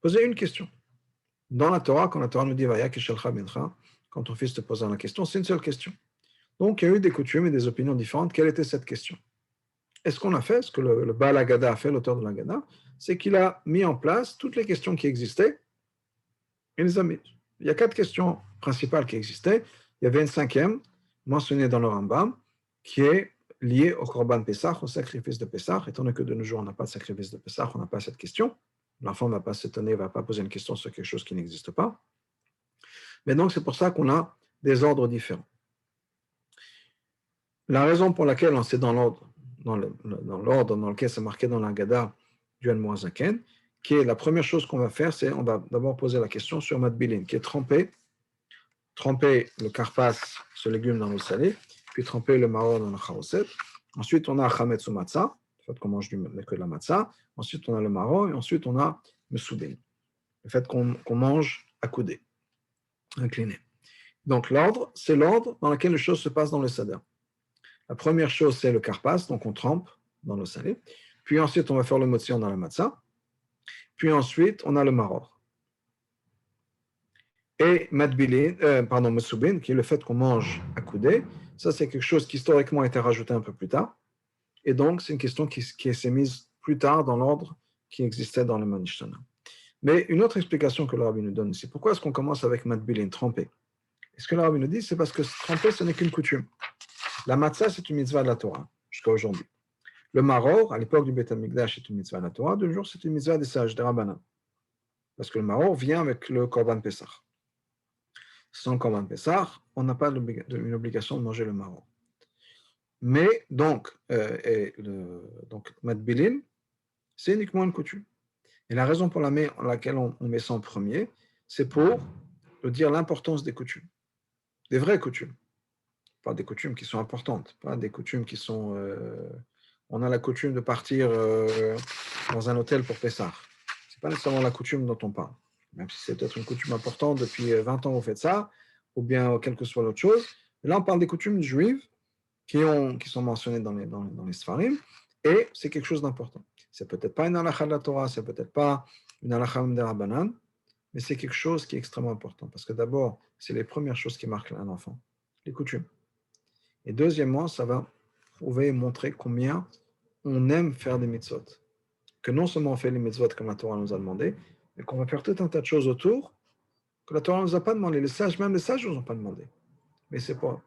Poser une question. Dans la Torah, quand la Torah nous dit quand ton fils te posera la question, c'est une seule question. Donc, il y a eu des coutumes et des opinions différentes. Quelle était cette question? Et ce qu'on a fait, ce que le Baal Haggadah a fait, l'auteur de l'Haggadah, c'est qu'il a mis en place toutes les questions qui existaient. Il les a mises. Il y a 4 questions principales qui existaient. Il y avait une 5e, mentionnée dans le Rambam, qui est liée au Korban Pessah, au sacrifice de Pessah. Étant donné que de nos jours, on n'a pas de sacrifice de Pessah, on n'a pas cette question. L'enfant ne va pas s'étonner, ne va pas poser une question sur quelque chose qui n'existe pas. Mais donc, c'est pour ça qu'on a des ordres différents. La raison pour laquelle on sait dans l'ordre dans lequel c'est marqué dans l'Haggadah du Al-Mourazaken, qui est la première chose qu'on va faire, c'est on va d'abord poser la question sur Matbilin, qui est tremper le karpas, ce légume dans l'eau salée, puis tremper le maror dans le charoset. Ensuite, on a chametz ou matzah, le fait qu'on mange que de la matzah. Ensuite, on a le maror, et ensuite, on a le soubin, le fait qu'on mange accoudé, incliné. Donc, l'ordre, c'est l'ordre dans lequel les choses se passent dans le seder. La première chose, c'est le karpas, donc on trempe dans l'eau salée. Puis ensuite, on va faire le motzi dans la matzah. Puis ensuite, on a le maror. Et mesubin, qui est le fait qu'on mange accoudé, ça c'est quelque chose qui historiquement a été rajouté un peu plus tard. Et donc, c'est une question qui s'est mise plus tard dans l'ordre qui existait dans le Manishtana. Mais une autre explication que le Rabbi nous donne ici, pourquoi est-ce qu'on commence avec matbilin, tremper? Et ce que le Rabbi nous dit, c'est parce que tremper, ce n'est qu'une coutume. La matzah, c'est une mitzvah de la Torah, jusqu'à aujourd'hui. Le maror, à l'époque du Beth Amikdash, c'est une mitzvah de la Torah. De nos jours, c'est une mitzvah des sages, des rabbanan. Parce que le maror vient avec le korban Pessah. Sans korban Pessah, on n'a pas une obligation de manger le maror. Mais donc matbilin, c'est uniquement une coutume. Et la raison pour laquelle on met ça en premier, c'est pour dire l'importance des coutumes. Des vraies coutumes. Pas des coutumes qui sont importantes, pas des coutumes qui sont... on a la coutume de partir dans un hôtel pour Pessah. Ce n'est pas nécessairement la coutume dont on parle. Même si c'est peut-être une coutume importante, depuis 20 ans vous faites ça, ou bien quelle que soit l'autre chose. Mais là, on parle des coutumes juives qui sont mentionnées dans les Sfarim, et c'est quelque chose d'important. C'est peut-être pas une halakha de la Torah, c'est peut-être pas une halakha de Rabbanan, mais c'est quelque chose qui est extrêmement important. Parce que d'abord, c'est les premières choses qui marquent un enfant, les coutumes. Et deuxièmement, ça va prouver et montrer combien on aime faire des mitzvot. Que non seulement on fait les mitzvot comme la Torah nous a demandé, mais qu'on va faire tout un tas de choses autour que la Torah ne nous a pas demandé. Même les sages ne nous ont pas demandé. Mais c'est pour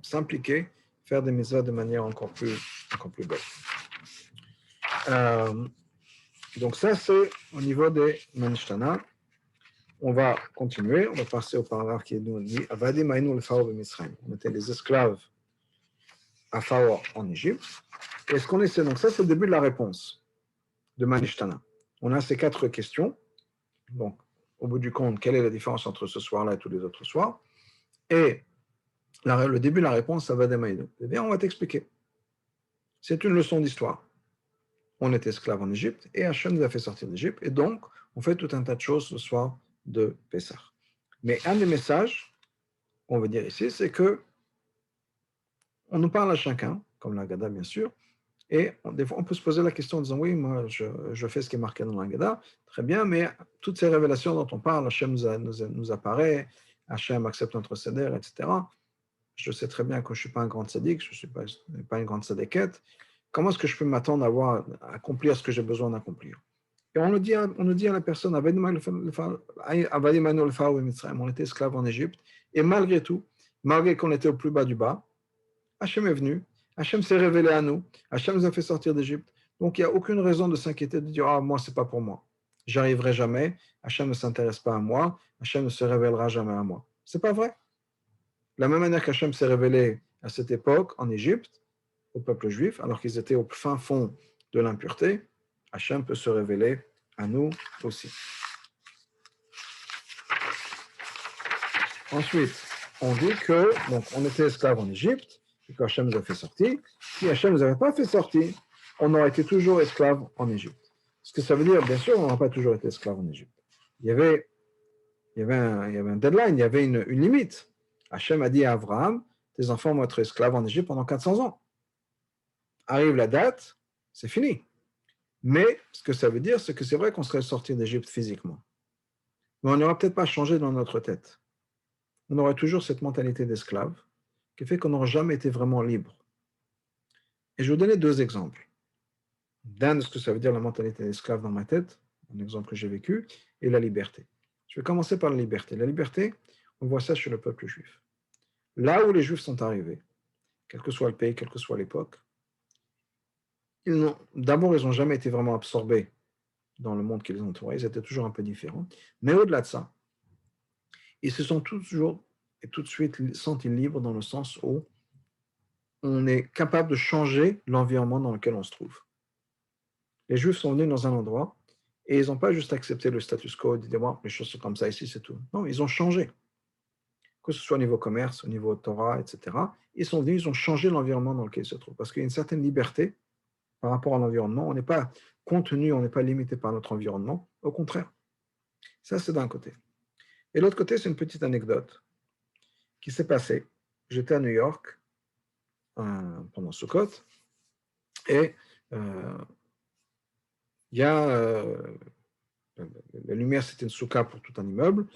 s'impliquer, faire des mitzvot de manière encore plus belle. Donc ça, c'est au niveau des Manishtana. On va continuer, on va passer au paragraphe qui nous dit Avadim aïnou le Pharaon de Misraïm. On était les esclaves à Pharaon en Égypte. Et ce qu'on essaie, donc ça c'est le début de la réponse de Manishtana. On a ces 4 questions. Donc, au bout du compte, quelle est la différence entre ce soir-là et tous les autres soirs? Et le début de la réponse, ça va d'Amaïnou. Eh bien, on va t'expliquer. C'est une leçon d'histoire. on était esclaves en Égypte, et Hachem nous a fait sortir d'Égypte, et donc, on fait tout un tas de choses ce soir de Pessah. Mais un des messages qu'on veut dire ici, c'est que on nous parle à chacun, comme l'Agada bien sûr, et des fois on peut se poser la question en disant oui, moi je fais ce qui est marqué dans l'Agada, très bien, mais toutes ces révélations dont on parle, Hachem nous apparaît, Hachem accepte notre seder, etc. Je sais très bien que je ne suis pas un grand tzaddik, je ne suis pas une grande tzadikette. Comment est-ce que je peux m'attendre à accomplir ce que j'ai besoin d'accomplir? Et on nous dit à la personne, on était esclaves en Égypte, et malgré tout, malgré qu'on était au plus bas du bas, Hachem est venu, Hachem s'est révélé à nous, Hachem nous a fait sortir d'Égypte. Donc il n'y a aucune raison de s'inquiéter, de dire, ah, moi, c'est pas pour moi. J'arriverai jamais, Hachem ne s'intéresse pas à moi, Hachem ne se révélera jamais à moi. C'est pas vrai. De la même manière qu'Hachem s'est révélé à cette époque en Égypte, au peuple juif, alors qu'ils étaient au fin fond de l'impureté, Hachem peut se révéler à nous aussi. Ensuite, on dit que donc, on était esclaves en Égypte, et qu'Hachem nous a fait sortir. Si Hachem ne nous avait pas fait sortir, on aurait été toujours esclaves en Égypte. Ce que ça veut dire, bien sûr, on n'a pas toujours été esclaves en Égypte. Il y avait un deadline, il y avait une limite. Hachem a dit à Abraham, tes enfants vont être esclaves en Égypte pendant 400 ans. Arrive la date, c'est fini. Mais ce que ça veut dire, c'est que c'est vrai qu'on serait sorti d'Égypte physiquement. Mais on n'aura peut-être pas changé dans notre tête. On aurait toujours cette mentalité d'esclave qui fait qu'on n'aura jamais été vraiment libre. Et je vais vous donner deux exemples. D'un de ce que ça veut dire la mentalité d'esclave dans ma tête, un exemple que j'ai vécu, et la liberté. Je vais commencer par la liberté. La liberté, on voit ça chez le peuple juif. Là où les juifs sont arrivés, quel que soit le pays, quelle que soit l'époque, d'abord, ils n'ont jamais été vraiment absorbés dans le monde qui les entourait, ils étaient toujours un peu différents. Mais au-delà de ça, ils se sont toujours et tout de suite sentis libres dans le sens où on est capable de changer l'environnement dans lequel on se trouve. Les Juifs sont venus dans un endroit et ils n'ont pas juste accepté le status quo, dit bon, les choses sont comme ça ici, c'est tout. Non, ils ont changé. Que ce soit au niveau commerce, au niveau Torah, etc. Ils sont venus, ils ont changé l'environnement dans lequel ils se trouvent. Parce qu'il y a une certaine liberté par rapport à l'environnement. On n'est pas contenu, on n'est pas limité par notre environnement. Au contraire. Ça, c'est d'un côté. Et l'autre côté, c'est une petite anecdote qui s'est passée. J'étais à New York pendant Sukkot et il y a la lumière, c'était une souka pour tout un immeuble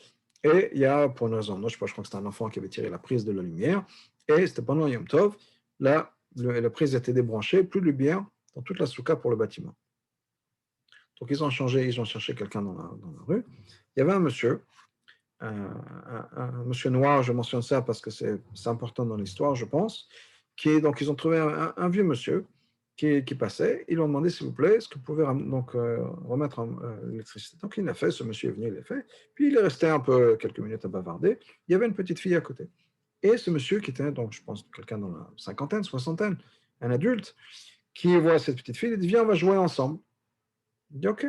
et il y a, pour une raison, je crois que c'était un enfant qui avait tiré la prise de la lumière et c'était pendant Yom Tov, là, la prise était débranchée, plus de lumière dans toute la souka pour le bâtiment. Donc ils ont cherché quelqu'un dans la rue. Il y avait un monsieur, un monsieur noir, je mentionne ça parce que c'est important dans l'histoire, je pense, donc ils ont trouvé un vieux monsieur qui passait, ils lui ont demandé s'il vous plaît, est-ce que vous pouvez remettre l'électricité. Donc il l'a fait, ce monsieur est venu, il l'a fait, puis il est resté un peu quelques minutes à bavarder, il y avait une petite fille à côté. Et ce monsieur qui était, donc je pense, quelqu'un dans la cinquantaine, soixantaine, un adulte, qui voit cette petite fille, il dit viens, on va jouer ensemble. Il dit ok.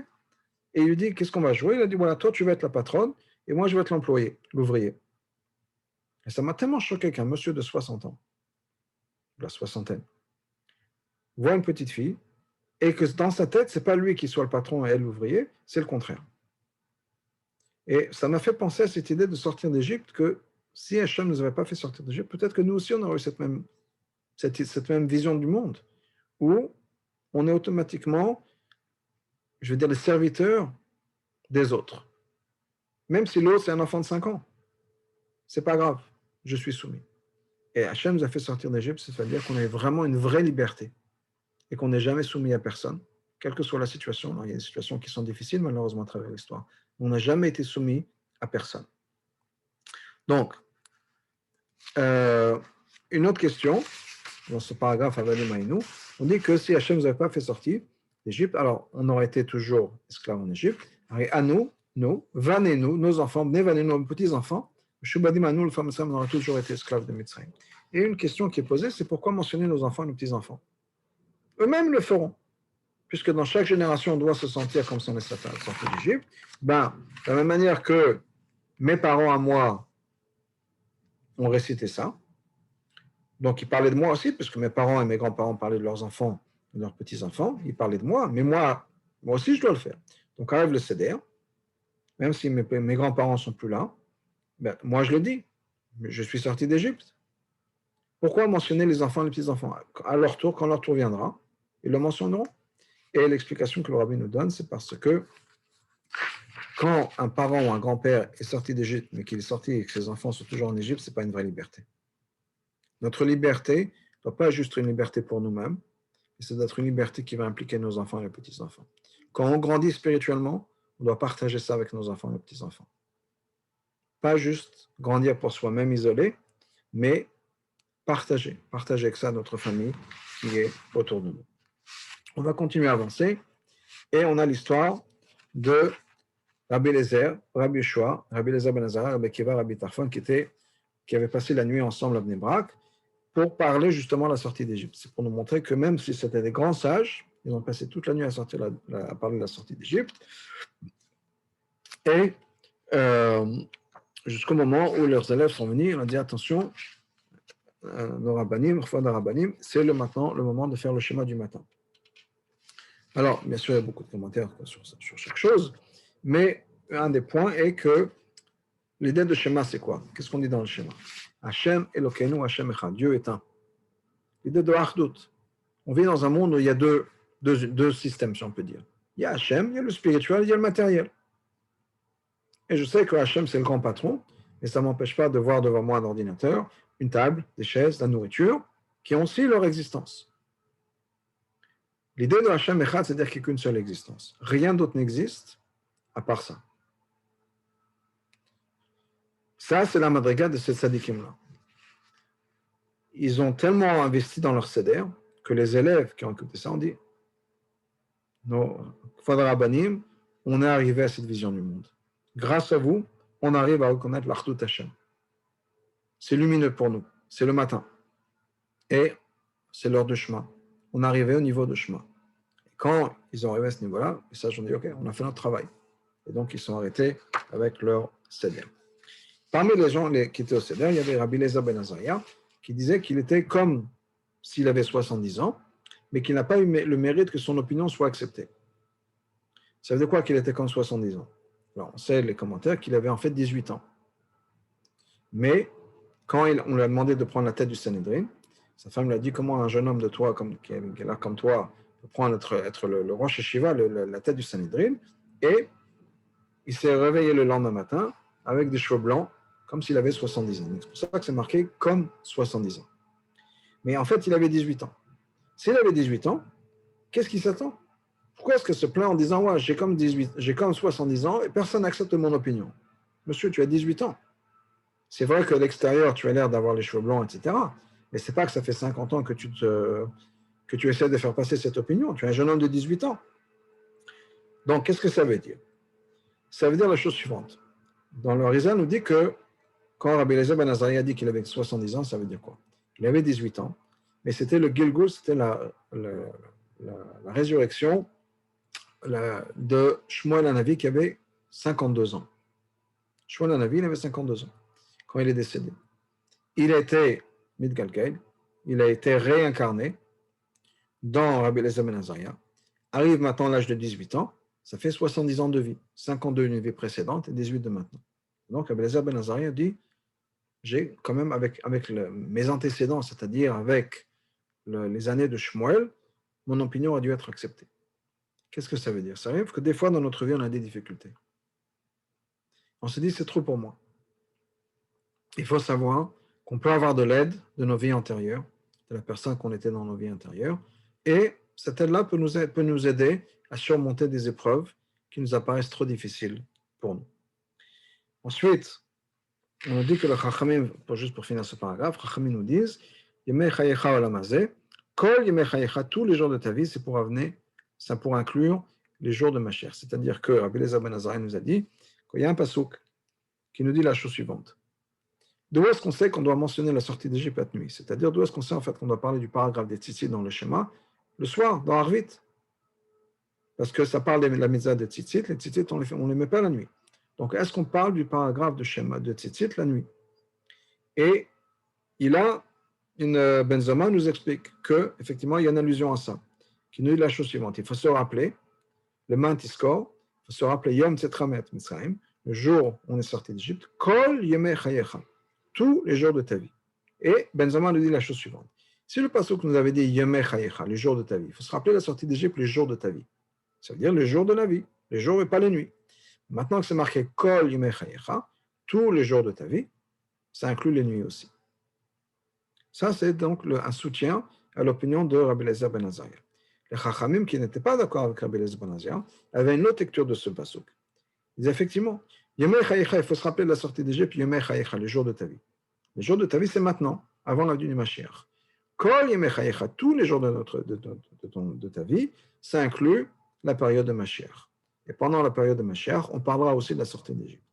Et il lui dit qu'est-ce qu'on va jouer? Il a dit voilà, toi tu vas être la patronne, et moi je vais être l'employé, l'ouvrier. Et ça m'a tellement choqué qu'un monsieur de 60 ans, de la soixantaine, voit une petite fille, et que dans sa tête, ce n'est pas lui qui soit le patron et elle l'ouvrier, c'est le contraire. Et ça m'a fait penser à cette idée de sortir d'Égypte, que si Hachem ne nous avait pas fait sortir d'Égypte, peut-être que nous aussi, on aurait eu cette même vision du monde, où on est automatiquement, je veux dire, les serviteurs des autres. Même si l'autre, c'est un enfant de 5 ans. C'est pas grave, je suis soumis. Et Hachem nous a fait sortir d'Égypte, c'est-à-dire qu'on ait vraiment une vraie liberté et qu'on n'est jamais soumis à personne, quelle que soit la situation. Alors, il y a des situations qui sont difficiles, malheureusement, à travers l'histoire. On n'a jamais été soumis à personne. Donc, une autre question, dans ce paragraphe Avani Maïnou, on dit que si Hachem ne nous avait pas fait sortir d'Égypte, alors on aurait été toujours esclaves en Égypte. Et à nous, vanez-nous, nos enfants, vanez nos petits-enfants, Shubadim à nous, le femme on aurait toujours été esclaves de Mitzrayim. Et une question qui est posée, c'est pourquoi mentionner nos enfants et nos petits-enfants? Eux-mêmes le feront, puisque dans chaque génération, on doit se sentir comme si on est sorti d'Égypte. De la même manière que mes parents à moi ont récité ça, donc ils parlaient de moi aussi, puisque mes parents et mes grands-parents parlaient de leurs enfants leurs petits-enfants, ils parlaient de moi, mais moi aussi je dois le faire. Donc arrive le Seder, même si mes grands-parents ne sont plus là, ben, moi je le dis, je suis sorti d'Égypte. Pourquoi mentionner les enfants et les petits-enfants? À leur tour, quand leur tour viendra, ils le mentionneront. Et l'explication que le rabbin nous donne, c'est parce que quand un parent ou un grand-père est sorti d'Égypte, mais qu'il est sorti et que ses enfants sont toujours en Égypte, ce n'est pas une vraie liberté. Notre liberté ne doit pas être juste une liberté pour nous-mêmes, mais c'est d'être une liberté qui va impliquer nos enfants et les petits-enfants. Quand on grandit spirituellement, on doit partager ça avec nos enfants et les petits-enfants. Pas juste grandir pour soi-même isolé, mais partager avec ça notre famille qui est autour de nous. On va continuer à avancer et on a l'histoire de Rabbi Eliezer, Rabbi Yeshua, Rabbi Eliezer ben Azara, Rabbi Akiva, Rabbi Tarfon qui avaient passé la nuit ensemble à Bnei Brak pour parler justement de la sortie d'Égypte. C'est pour nous montrer que même si c'était des grands sages, ils ont passé toute la nuit à parler de la sortie d'Égypte et jusqu'au moment où leurs élèves sont venus, ils ont dit attention, nos rabbanim, c'est maintenant le moment de faire le schéma du matin. Alors, bien sûr, il y a beaucoup de commentaires sur chaque chose, mais un des points est que l'idée de schéma, c'est quoi? Qu'est-ce qu'on dit dans le schéma? Hachem Elokeinu, Hachem Echad, Dieu est un. L'idée de Achdut. On vit dans un monde où il y a deux systèmes, si on peut dire. Il y a Hachem, il y a le spirituel, il y a le matériel. Et je sais que Hachem, c'est le grand patron, mais ça ne m'empêche pas de voir devant moi un ordinateur, une table, des chaises, de la nourriture, qui ont aussi leur existence. L'idée de Hachem Echad, c'est-à-dire qu'il n'y a qu'une seule existence. Rien d'autre n'existe à part ça. Ça, c'est la madriga de ces tzadikim-là. Ils ont tellement investi dans leur seder que les élèves qui ont écouté ça ont dit nos Rabbanim, on est arrivé à cette vision du monde. Grâce à vous, on arrive à reconnaître l'Achdut Hashem. C'est lumineux pour nous. C'est le matin. Et c'est l'heure de chemin. On est arrivé au niveau de chemin. Et quand ils ont arrivé à ce niveau-là, les sages ont dit, OK, on a fait notre travail. Et donc, ils sont arrêtés avec leur seder. Parmi les gens qui étaient au seder, il y avait Rabbi Eliezer ben Azariah qui disait qu'il était comme s'il avait 70 ans, mais qu'il n'a pas eu le mérite que son opinion soit acceptée. Ça veut dire quoi qu'il était comme 70 ans? Alors, on sait les commentaires qu'il avait en fait 18 ans. Mais quand on lui a demandé de prendre la tête du Sanhédrin, sa femme lui a dit comment un jeune homme de toi, qui est là comme toi, peut prendre être le Rosh Hashiva, la tête du Sanhédrin, et il s'est réveillé le lendemain matin avec des cheveux blancs, comme s'il avait 70 ans. C'est pour ça que c'est marqué comme 70 ans. Mais en fait, il avait 18 ans. S'il avait 18 ans, qu'est-ce qui s'attend? Pourquoi est-ce que se plaint en disant ouais, j'ai comme 70 ans et personne n'accepte mon opinion? Monsieur, tu as 18 ans. C'est vrai que l'extérieur, tu as l'air d'avoir les cheveux blancs, etc. Mais c'est pas que ça fait 50 ans que tu essaies de faire passer cette opinion. Tu es un jeune homme de 18 ans. Donc, qu'est-ce que ça veut dire? Ça veut dire la chose suivante. Dans le Harizal, nous dit que quand Rabbi Eliezer ben Azariah a dit qu'il avait 70 ans, ça veut dire quoi? Il avait 18 ans, mais c'était le Gilgul, c'était la résurrection de Shmuel Hanavi qui avait 52 ans. Shmuel Hanavi, il avait 52 ans quand il est décédé. Il a été Midgalgaïd, il a été réincarné dans Rabbi Eliezer ben Azariah, arrive maintenant à l'âge de 18 ans, ça fait 70 ans de vie, 52 une vie précédente et 18 de maintenant. Donc Rabbi Eliezer ben Azariah dit, j'ai quand même avec mes antécédents, c'est-à-dire avec les années de Shmuel, mon opinion a dû être acceptée. Qu'est-ce que ça veut dire? Ça arrive que des fois dans notre vie, on a des difficultés. On se dit, c'est trop pour moi. Il faut savoir qu'on peut avoir de l'aide de nos vies antérieures, de la personne qu'on était dans nos vies antérieures, et cette aide-là peut nous aider à surmonter des épreuves qui nous apparaissent trop difficiles pour nous. Ensuite, on nous dit que le Chachamim, juste pour finir ce paragraphe, Chachamim nous disent Yemei chayecha olam hazeh, kol yemei chayecha, tous les jours de ta vie, c'est pour inclure les jours de Mashiach. C'est-à-dire que Rabbi Eliezer ben Azariah nous a dit qu'il y a un pasuk qui nous dit la chose suivante. D'où est-ce qu'on sait qu'on doit mentionner la sortie d'Égypte la nuit? C'est-à-dire d'où est-ce qu'on sait en fait qu'on doit parler du paragraphe des tzitzit dans le schéma le soir, dans Arvit? Parce que ça parle de la mitzvah des tzitzit, les tzitzit on ne les met pas la nuit. Donc est-ce qu'on parle du paragraphe de schéma de tzitzit la nuit? Et une Benzoma nous explique qu'effectivement il y a une allusion à ça, qui nous dit la chose suivante. Il faut se rappeler, le Mantiskor, il faut se rappeler Yom Tzetramet Mitzrayim, le jour où on est sorti d'Égypte, Kol Yemei Chayecha, tous les jours de ta vie. Et Benzama nous dit la chose suivante. Si le pasuk nous avait dit Yemei Chayecha, les jours de ta vie, il faut se rappeler la sortie d'Égypte, les jours de ta vie. Ça veut dire les jours de la vie, les jours et pas les nuits. Maintenant que c'est marqué Kol Yemei Chayecha, tous les jours de ta vie, ça inclut les nuits aussi. Ça, c'est donc un soutien à l'opinion de Rabbi Eliezer ben Azariah. Les Chachamim, qui n'étaient pas d'accord avec Rabbi Eliezer ben Azariah, avaient une autre lecture de ce pasuk. Ils disaient effectivement, Yemei Chayecha, il faut se rappeler de la sortie d'Égypte, Yemei Chayecha, les jours de ta vie. Les jours de ta vie, c'est maintenant, avant la venue du Mashiach. Kol Yemei Chayecha, tous les jours de ta vie, ça inclut la période de Mashiach. Et pendant la période de Mashiach, on parlera aussi de la sortie d'Égypte.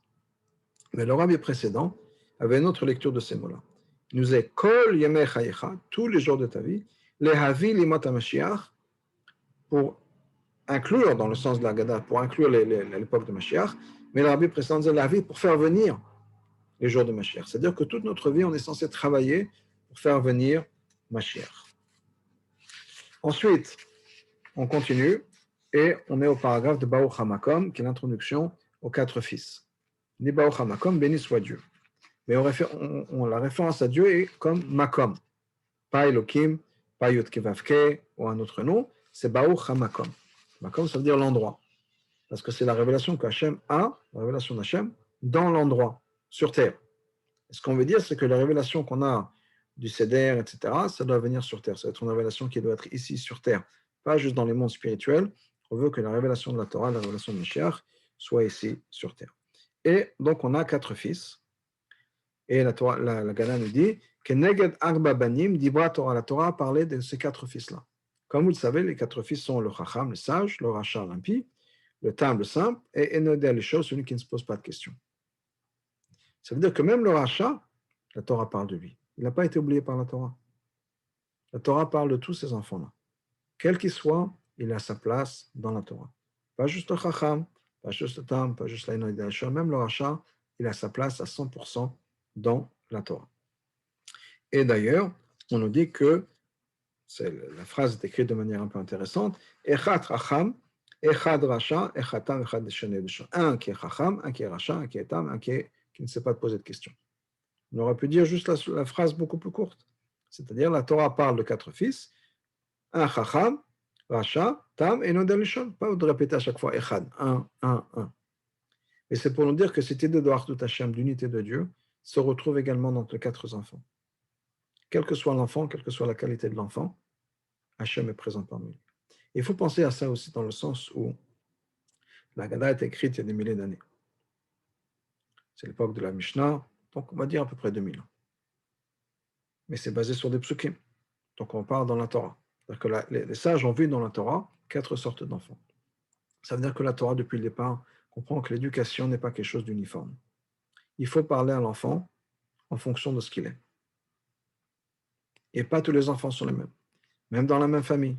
Mais le rabbi précédent avait une autre lecture de ces mots-là. Il nous dit Kol Yemei Chayecha, tous les jours de ta vie, les Havi Limot HaMashiach, pour inclure, dans le sens de la Gada, pour inclure l'époque de Mashiach, mais le rabbi précédent disait la vie pour faire venir les jours de Mashiach. C'est-à-dire que toute notre vie, on est censé travailler pour faire venir Mashiach. Ensuite, on continue et on est au paragraphe de Baruch HaMakom, qui est l'introduction aux 4 fils. Ni Baruch HaMakom, béni soit Dieu. Mais la référence à Dieu est comme Makom. Pas Elohim, pas Yud Kevavke ou un autre nom, c'est Baruch HaMakom. Makom, ça veut dire l'endroit. Parce que c'est la révélation qu'Hachem a, la révélation d'Hachem, dans l'endroit, sur terre. Et ce qu'on veut dire, c'est que la révélation qu'on a du Seder, etc., ça doit venir sur terre. Ça doit être une révélation qui doit être ici, sur terre. Pas juste dans les mondes spirituels. On veut que la révélation de la Torah, la révélation de Mashiach, soit ici, sur terre. Et donc, on a 4 fils. Et la Gana nous dit que Neged Arba Banim, Dibra Torah, la Torah a parlé de ces 4 fils-là. Comme vous le savez, les 4 fils sont le Chacham, le sage, le Racha, l'impie, le Tam, le simple, et Enodé, les choses, celui qui ne se pose pas de questions. Ça veut dire que même le Racha, la Torah parle de lui. Il n'a pas été oublié par la Torah. La Torah parle de tous ces enfants-là. Quel qu'il soit, il a sa place dans la Torah. Pas juste le Chacham, pas juste le Tam, pas juste l'Enodé, même le Racha, il a sa place à 100% dans la Torah. Et d'ailleurs, on nous dit que, la phrase est écrite de manière un peu intéressante, Echad Racham, Echad Racha, Echad Tam, Echad Shene Beshon. Un qui est Racham, un qui est Racha, un qui est Tam, un qui ne sait pas poser de questions. On aurait pu dire juste la phrase beaucoup plus courte. C'est-à-dire, la Torah parle de 4 fils, un Chacham, Racha, Tam et Nodel Lishon. Pas de répéter à chaque fois Echad, un. Et c'est pour nous dire que cette idée de Achdut Hashem, d'unité de Dieu, se retrouve également dans les 4 enfants. Quel que soit l'enfant, quelle que soit la qualité de l'enfant, Hachem est présent parmi lui. Il faut penser à ça aussi dans le sens où la Gada est écrite il y a des milliers d'années. C'est l'époque de la Mishnah, donc on va dire à peu près 2000 ans. Mais c'est basé sur des psukim. Donc on parle dans la Torah. C'est-à-dire que les sages ont vu dans la Torah 4 sortes d'enfants. Ça veut dire que la Torah, depuis le départ, comprend que l'éducation n'est pas quelque chose d'uniforme. Il faut parler à l'enfant en fonction de ce qu'il est. Et pas tous les enfants sont les mêmes. Même dans la même famille,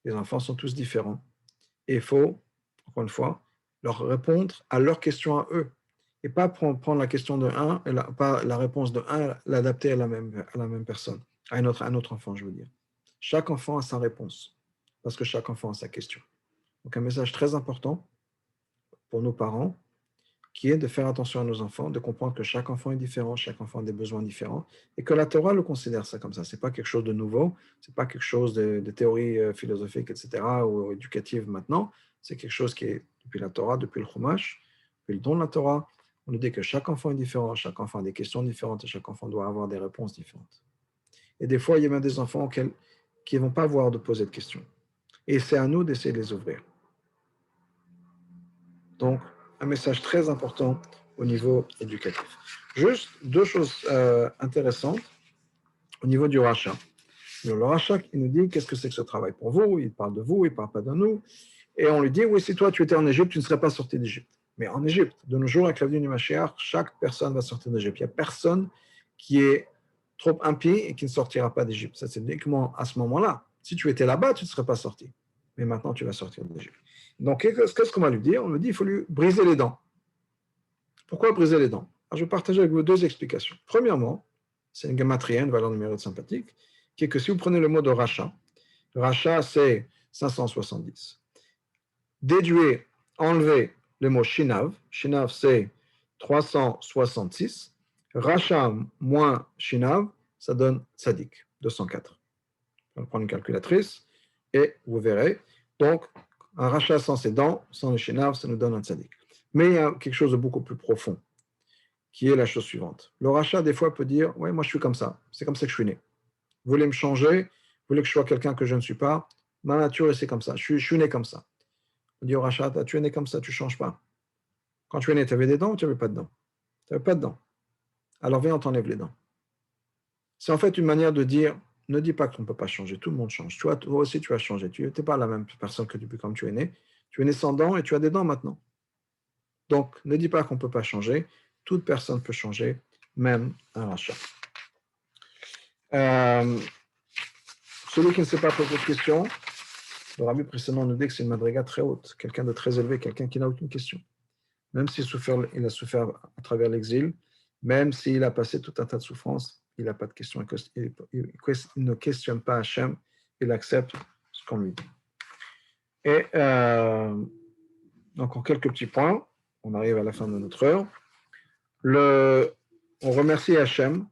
les enfants sont tous différents. Et il faut, encore une fois, leur répondre à leurs questions à eux. Et pas prendre la question de un, et pas la réponse de un, l'adapter à la même personne, à un autre enfant, je veux dire. Chaque enfant a sa réponse, parce que chaque enfant a sa question. Donc un message très important pour nos parents, qui est de faire attention à nos enfants, de comprendre que chaque enfant est différent, chaque enfant a des besoins différents, et que la Torah le considère ça comme ça. Ce n'est pas quelque chose de nouveau, ce n'est pas quelque chose de théorie philosophique, etc., ou éducative maintenant. C'est quelque chose qui est depuis la Torah, depuis le Chumash, depuis le don de la Torah. On nous dit que chaque enfant est différent, chaque enfant a des questions différentes, et chaque enfant doit avoir des réponses différentes. Et des fois, il y a même des enfants qui ne vont pas avoir de poser de questions. Et c'est à nous d'essayer de les ouvrir. Donc, un message très important au niveau éducatif. Juste 2 choses intéressantes au niveau du rachat. Le rachat, il nous dit qu'est-ce que c'est que ce travail pour vous, il parle de vous, il ne parle pas de nous. Et on lui dit, oui, si toi tu étais en Égypte, tu ne serais pas sorti d'Égypte. Mais en Égypte, de nos jours, avec la venue du Mashiach, chaque personne va sortir d'Égypte. Il n'y a personne qui est trop impie et qui ne sortira pas d'Égypte. Ça, c'est uniquement à ce moment-là. Si tu étais là-bas, tu ne serais pas sorti. Mais maintenant, tu vas sortir d'Égypte. Donc, qu'est-ce qu'on va lui dire? On lui dit il faut lui briser les dents. Pourquoi briser les dents? Alors, je vais partager avec vous 2 explications. Premièrement, c'est une gematria, une valeur numérique sympathique, qui est que si vous prenez le mot de rachat, c'est 570. Déduire, enlever le mot Shinav. Shinav, c'est 366. Racha moins Shinav, ça donne Tzadik, 204. On va prendre une calculatrice et vous verrez. Donc, un rachat sans ses dents, sans le Shinav, ça nous donne un Tzadik. Mais il y a quelque chose de beaucoup plus profond, qui est la chose suivante. Le rachat, des fois, peut dire, ouais, moi je suis comme ça, c'est comme ça que je suis né. Vous voulez me changer, vous voulez que je sois quelqu'un que je ne suis pas, ma nature, c'est comme ça, je suis né comme ça. On dit au rachat, tu es né comme ça, tu ne changes pas. Quand tu es né, tu avais des dents ou tu n'avais pas de dents? Tu n'avais pas de dents. Alors viens, on t'enlève les dents. C'est en fait une manière de dire, ne dis pas qu'on ne peut pas changer, tout le monde change. Toi aussi, tu as changé. Tu n'étais pas la même personne que depuis quand tu es né. Tu es né sans dents et tu as des dents maintenant. Donc, ne dis pas qu'on ne peut pas changer. Toute personne peut changer, même un rachat. Celui qui ne sait pas poser de questions, le rabbi précédemment nous dit que c'est une madriga très haute, quelqu'un de très élevé, quelqu'un qui n'a aucune question. Même s'il a souffert à travers l'exil, même s'il a passé tout un tas de souffrances, il n'a pas de questions. Il ne questionne pas Hachem, il accepte ce qu'on lui dit. Et donc, en quelques petits points, on arrive à la fin de notre heure. On remercie Hachem.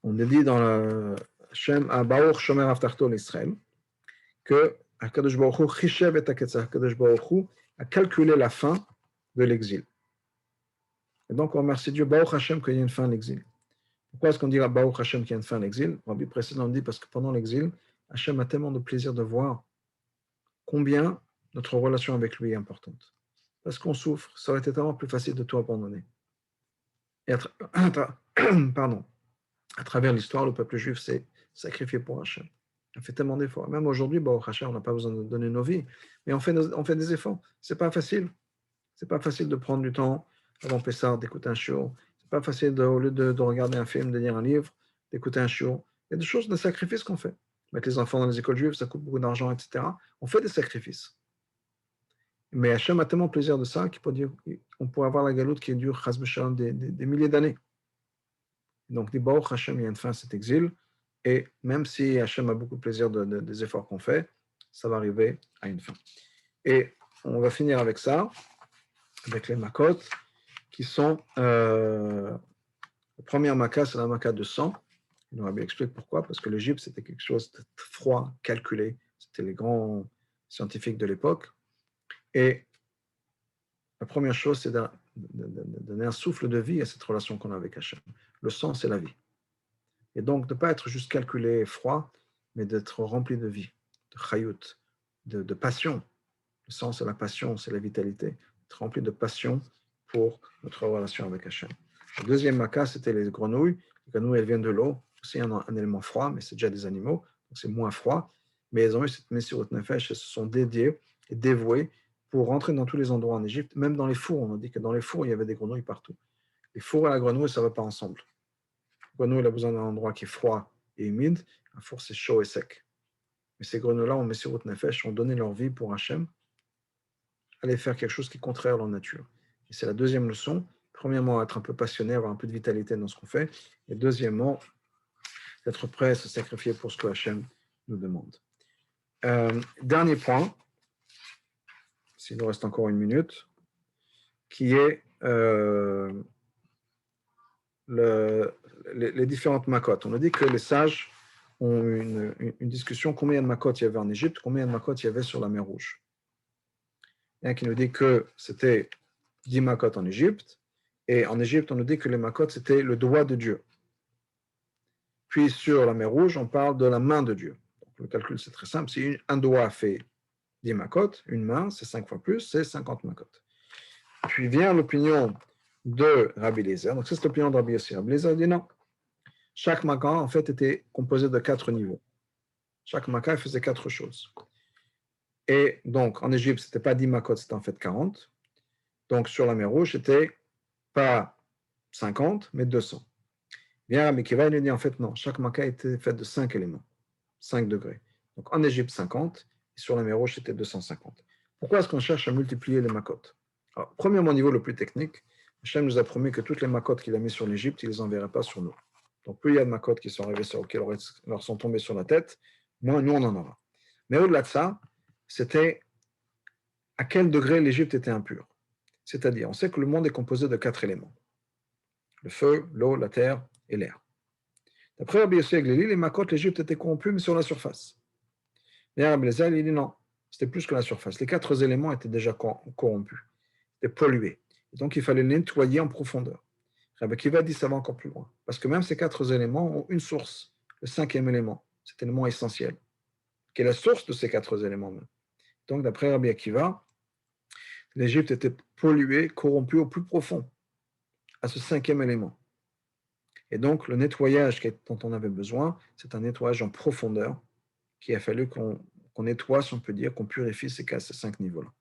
On est dit dans le Hachem à Baruch Shomer Avtarto l'Israël que Hakadosh Baruch Hu Chishev et Haketza, Hakadosh Baruch Hu a calculé la fin de l'exil. Et donc, on remercie Dieu, Baruch Hashem, qu'il y a une fin à l'exil. Pourquoi est-ce qu'on dit Baruch Hashem qu'il y a une fin à l'exil? Le rabbi précédent dit parce que pendant l'exil, Hashem a tellement de plaisir de voir combien notre relation avec lui est importante. Parce qu'on souffre, ça aurait été tellement plus facile de tout abandonner. Et pardon, à travers l'histoire, le peuple juif s'est sacrifié pour Hashem. On fait tellement d'efforts. Même aujourd'hui, Baruch Hashem, on n'a pas besoin de donner nos vies, mais on fait des efforts. C'est pas facile. C'est pas facile de prendre du temps avant Pessah, d'écouter un shiur. C'est pas facile, au lieu de regarder un film, de lire un livre, d'écouter un shiur. Il y a des choses, des sacrifices qu'on fait. Mettre les enfants dans les écoles juives, ça coûte beaucoup d'argent, etc. On fait des sacrifices. Mais Hachem a tellement plaisir de ça qu'il peut dire, on pourrait avoir la galoute qui dure des milliers d'années. Donc, dit Baruch Hachem, il y a une fin à cet exil. Et même si Hachem a beaucoup de plaisir des efforts qu'on fait, ça va arriver à une fin. Et on va finir avec ça, avec les makot, qui sont la première maca, c'est la maca de sang. Le rabbi explique pourquoi, parce que l'Égypte, c'était quelque chose de froid, calculé. C'était les grands scientifiques de l'époque. Et la première chose, c'est de donner un souffle de vie à cette relation qu'on a avec Hachem. Le sang, c'est la vie. Et donc, de ne pas être juste calculé, froid, mais d'être rempli de vie, de chayut, de passion. Le sang, c'est la passion, c'est la vitalité. Être rempli de passion pour notre relation avec Hachem. Le deuxième maca, c'était les grenouilles. Les grenouilles, elles viennent de l'eau. C'est un élément froid, mais c'est déjà des animaux, donc c'est moins froid. Mais elles ont eu cette Messirut Nefesh, elles se sont dédiées et dévouées pour rentrer dans tous les endroits en Égypte, même dans les fours. On a dit que dans les fours, il y avait des grenouilles partout. Les fours et la grenouille, ça ne va pas ensemble. La grenouille, elle a besoin d'un endroit qui est froid et humide. Un four, c'est chaud et sec. Mais ces grenouilles-là, ont Messirut Nefesh, ont donné leur vie pour Hachem, aller faire quelque chose qui est contraire à leur nature. Et c'est la deuxième leçon. Premièrement, être un peu passionné, avoir un peu de vitalité dans ce qu'on fait. Et deuxièmement, être prêt à se sacrifier pour ce que Hachem nous demande. Dernier point, s'il nous reste encore une minute, qui est les différentes makotes. On a dit que les sages ont une discussion combien de makotes il y avait en Égypte, combien de makotes il y avait sur la mer Rouge. Il y en a qui nous dit que c'était 10 makotes en Égypte, et en Égypte, on nous dit que les makotes, c'était le doigt de Dieu. Puis sur la mer Rouge, on parle de la main de Dieu. Donc, le calcul, c'est très simple. Si un doigt fait 10 makotes, une main, c'est 5 fois plus, c'est 50 makotes. Puis vient l'opinion de Rabbi Eliezer. Donc, c'est l'opinion de Rabbi Yossi. Rabbi Eliezer dit non. Chaque maca, en fait, était composé de 4 niveaux. Chaque maca faisait 4 choses. Et donc, en Égypte, ce n'était pas 10 makotes, c'était en fait 40. Donc, sur la mer Rouge, c'était pas 50, mais 200. Bien, Rabbi Akiva, il dit en fait non, chaque maca était fait de 5 éléments, 5 degrés. Donc en Égypte, 50, et sur la mer Rouge, c'était 250. Pourquoi est-ce qu'on cherche à multiplier les makotes? Alors, premièrement, au niveau le plus technique, Hachem nous a promis que toutes les makotes qu'il a mis sur l'Égypte, il ne les enverrait pas sur nous. Donc plus il y a de makotes qui sont arrivées qui leur sont tombées sur la tête, moins nous on en aura. Mais au-delà de ça, c'était à quel degré l'Égypte était impure. C'est-à-dire, on sait que le monde est composé de 4 éléments. Le feu, l'eau, la terre et l'air. D'après Rabbi Yossi Aglili, les Makot, l'Égypte était corrompue, mais sur la surface. Mais Rabbi Eliezer, il dit non, c'était plus que la surface. Les 4 éléments étaient déjà corrompus, étaient pollués. Et donc, il fallait les nettoyer en profondeur. Rabbi Akiva dit ça va encore plus loin. Parce que même ces 4 éléments ont une source, le 5e élément, cet élément essentiel, qui est la source de ces 4 éléments même. Donc, d'après Rabbi Akiva, l'Égypte était polluée, corrompue au plus profond, à ce 5e élément. Et donc, le nettoyage dont on avait besoin, c'est un nettoyage en profondeur, qu'il a fallu qu'on nettoie, si on peut dire, qu'on purifie ces 5 niveaux-là.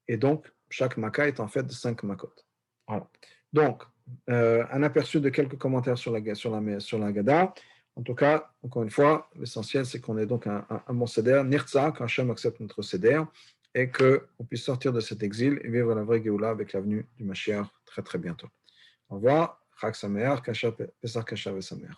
Et donc, chaque maca est en fait de 5 makot. Voilà. Donc, un aperçu de quelques commentaires sur la Gada. En tout cas, encore une fois, l'essentiel, c'est qu'on ait donc un bon seder, Nirtza, qu'Hachem accepte notre seder, et qu'on puisse sortir de cet exil et vivre la vraie Géoula avec l'avenue du Mashiach très très bientôt. Au revoir, Chag Sameach, Pesach Kasher Vesameach.